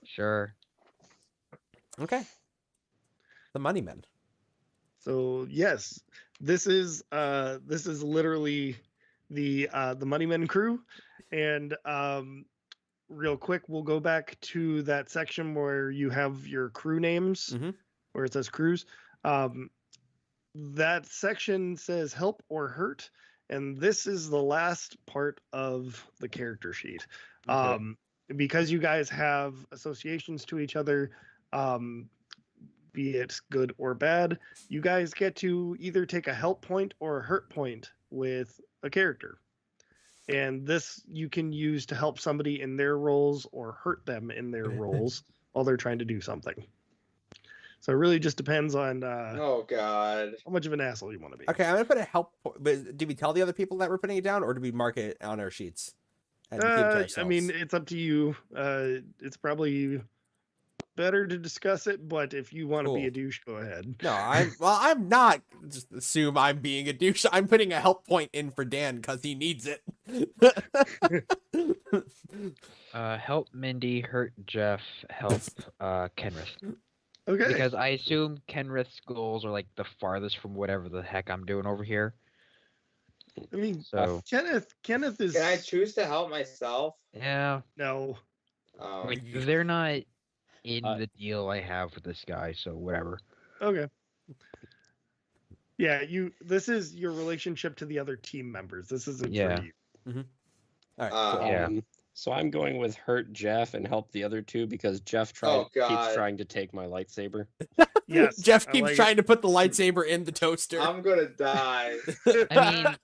sure. Okay. The money men. So yes, this is literally the Money Men crew, and real quick we'll go back to that section where you have your crew names, Mhm. where it says crews. That section says help or hurt, and this is the last part of the character sheet. Okay. Because you guys have associations to each other, be it good or bad, you guys get to either take a help point or a hurt point with a character. And this you can use to help somebody in their roles or hurt them in their roles while they're trying to do something. So it really just depends on Oh God. how much of an asshole you want to be. Okay, I'm gonna put a help. But did we tell the other people that we're putting it down, or did we mark it on our sheets? And keep it to I mean, ourselves? it's up to you. It's probably better to discuss it, but if you want to be Cool. a douche, go ahead. No, I'm not. Just assume I'm being a douche. I'm putting a help point in for Dan because he needs it. Help Mindy, hurt Jeff, help Kenrith. Okay. Because I assume Kenrith's goals are like the farthest from whatever the heck I'm doing over here. I mean, So Kenneth is Can I choose to help myself? yeah, no. Oh, like, they're not in Uh, the deal I have with this guy, so whatever. Okay. Yeah, this is your relationship to the other team members. This isn't Yeah. for you. All right. Cool. Yeah. So I'm going with hurt Jeff and help the other two because Jeff Oh, keeps God. trying to take my lightsaber. Yes. Jeff I keeps like it. trying to put the lightsaber in the toaster. I'm gonna die. I mean,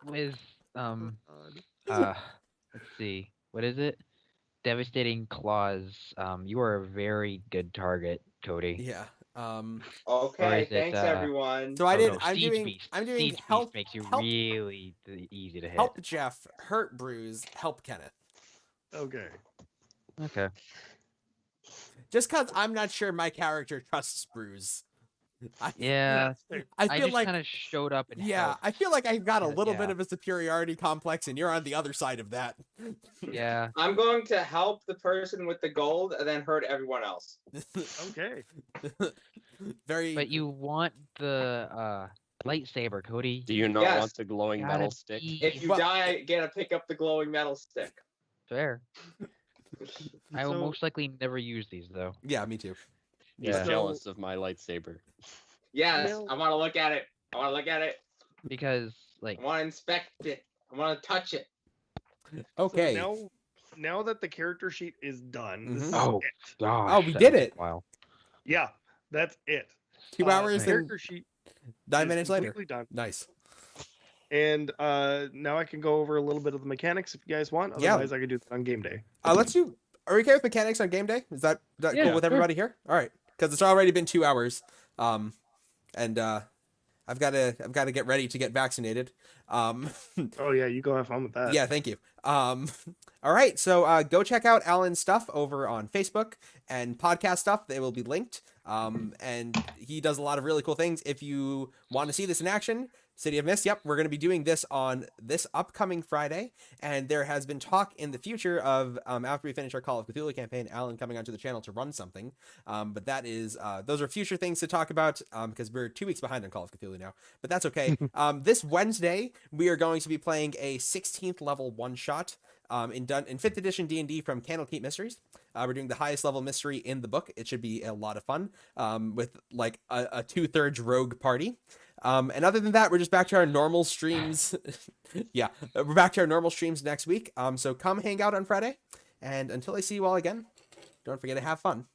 with let's see, what is it? Devastating claws. You are a very good target, Cody. Yeah. Okay, is it, thanks uh, everyone. So I Oh, did. no, I'm Siege doing. Beast. I'm doing Siege help. Beast makes you help, really easy to hit. help Jeff, hurt Bruise, help Kenneth. Okay. Okay. Just because I'm not sure my character trusts Bruise. Yeah. Fair. I I feel just like. kind of showed up and Yeah, helped. I feel like I've got a Yeah, little bit yeah. of a superiority complex, and you're on the other side of that. Yeah. I'm going to help the person with the gold and then hurt everyone else. Okay. Very. But you want the lightsaber, Cody. Do you not Yes. want the glowing Gotta metal stick? be If you Well- die, I get to pick up the glowing metal stick. fair. I will So- most likely never use these though. Yeah, me too. He's Yeah. jealous of my lightsaber. Yes, No. I want to look at it. I want to look at it. Because like I want to inspect it. I want to touch it. Okay. So now that the character sheet is done, this is Oh. it. gosh. Oh, we that did was a it. while. Yeah, that's it. 2 hours The and character sheet. 9 is minutes later. completely done. Nice. And now I can go over a little bit of the mechanics if you guys want. Yeah. Otherwise, I could do that on game day. Let's do. Are we okay with mechanics on game day? Is that cool Yeah, with sure. everybody here? All right, because it's already been 2 hours. And I've got to get ready to get vaccinated. Oh yeah, you go have fun with that. Yeah, thank you. All right, so go check out Alan's stuff over on Facebook and podcast stuff. They will be linked. And he does a lot of really cool things. If you want to see this in action, City of Mist, yep, we're going to be doing this on this upcoming Friday. And there has been talk in the future of, after we finish our Call of Cthulhu campaign, Alan coming onto the channel to run something. But that is, those are future things to talk about, because we're 2 weeks behind on Call of Cthulhu now. But that's okay. This Wednesday, we are going to be playing a 16th level one-shot in 5th edition D&D from Candlekeep Mysteries. We're doing the highest level mystery in the book. It should be a lot of fun, with like a 2/3 rogue party. And other than that, we're just back to our normal streams. Yeah, we're back to our normal streams next week. So come hang out on Friday. And until I see you all again, don't forget to have fun.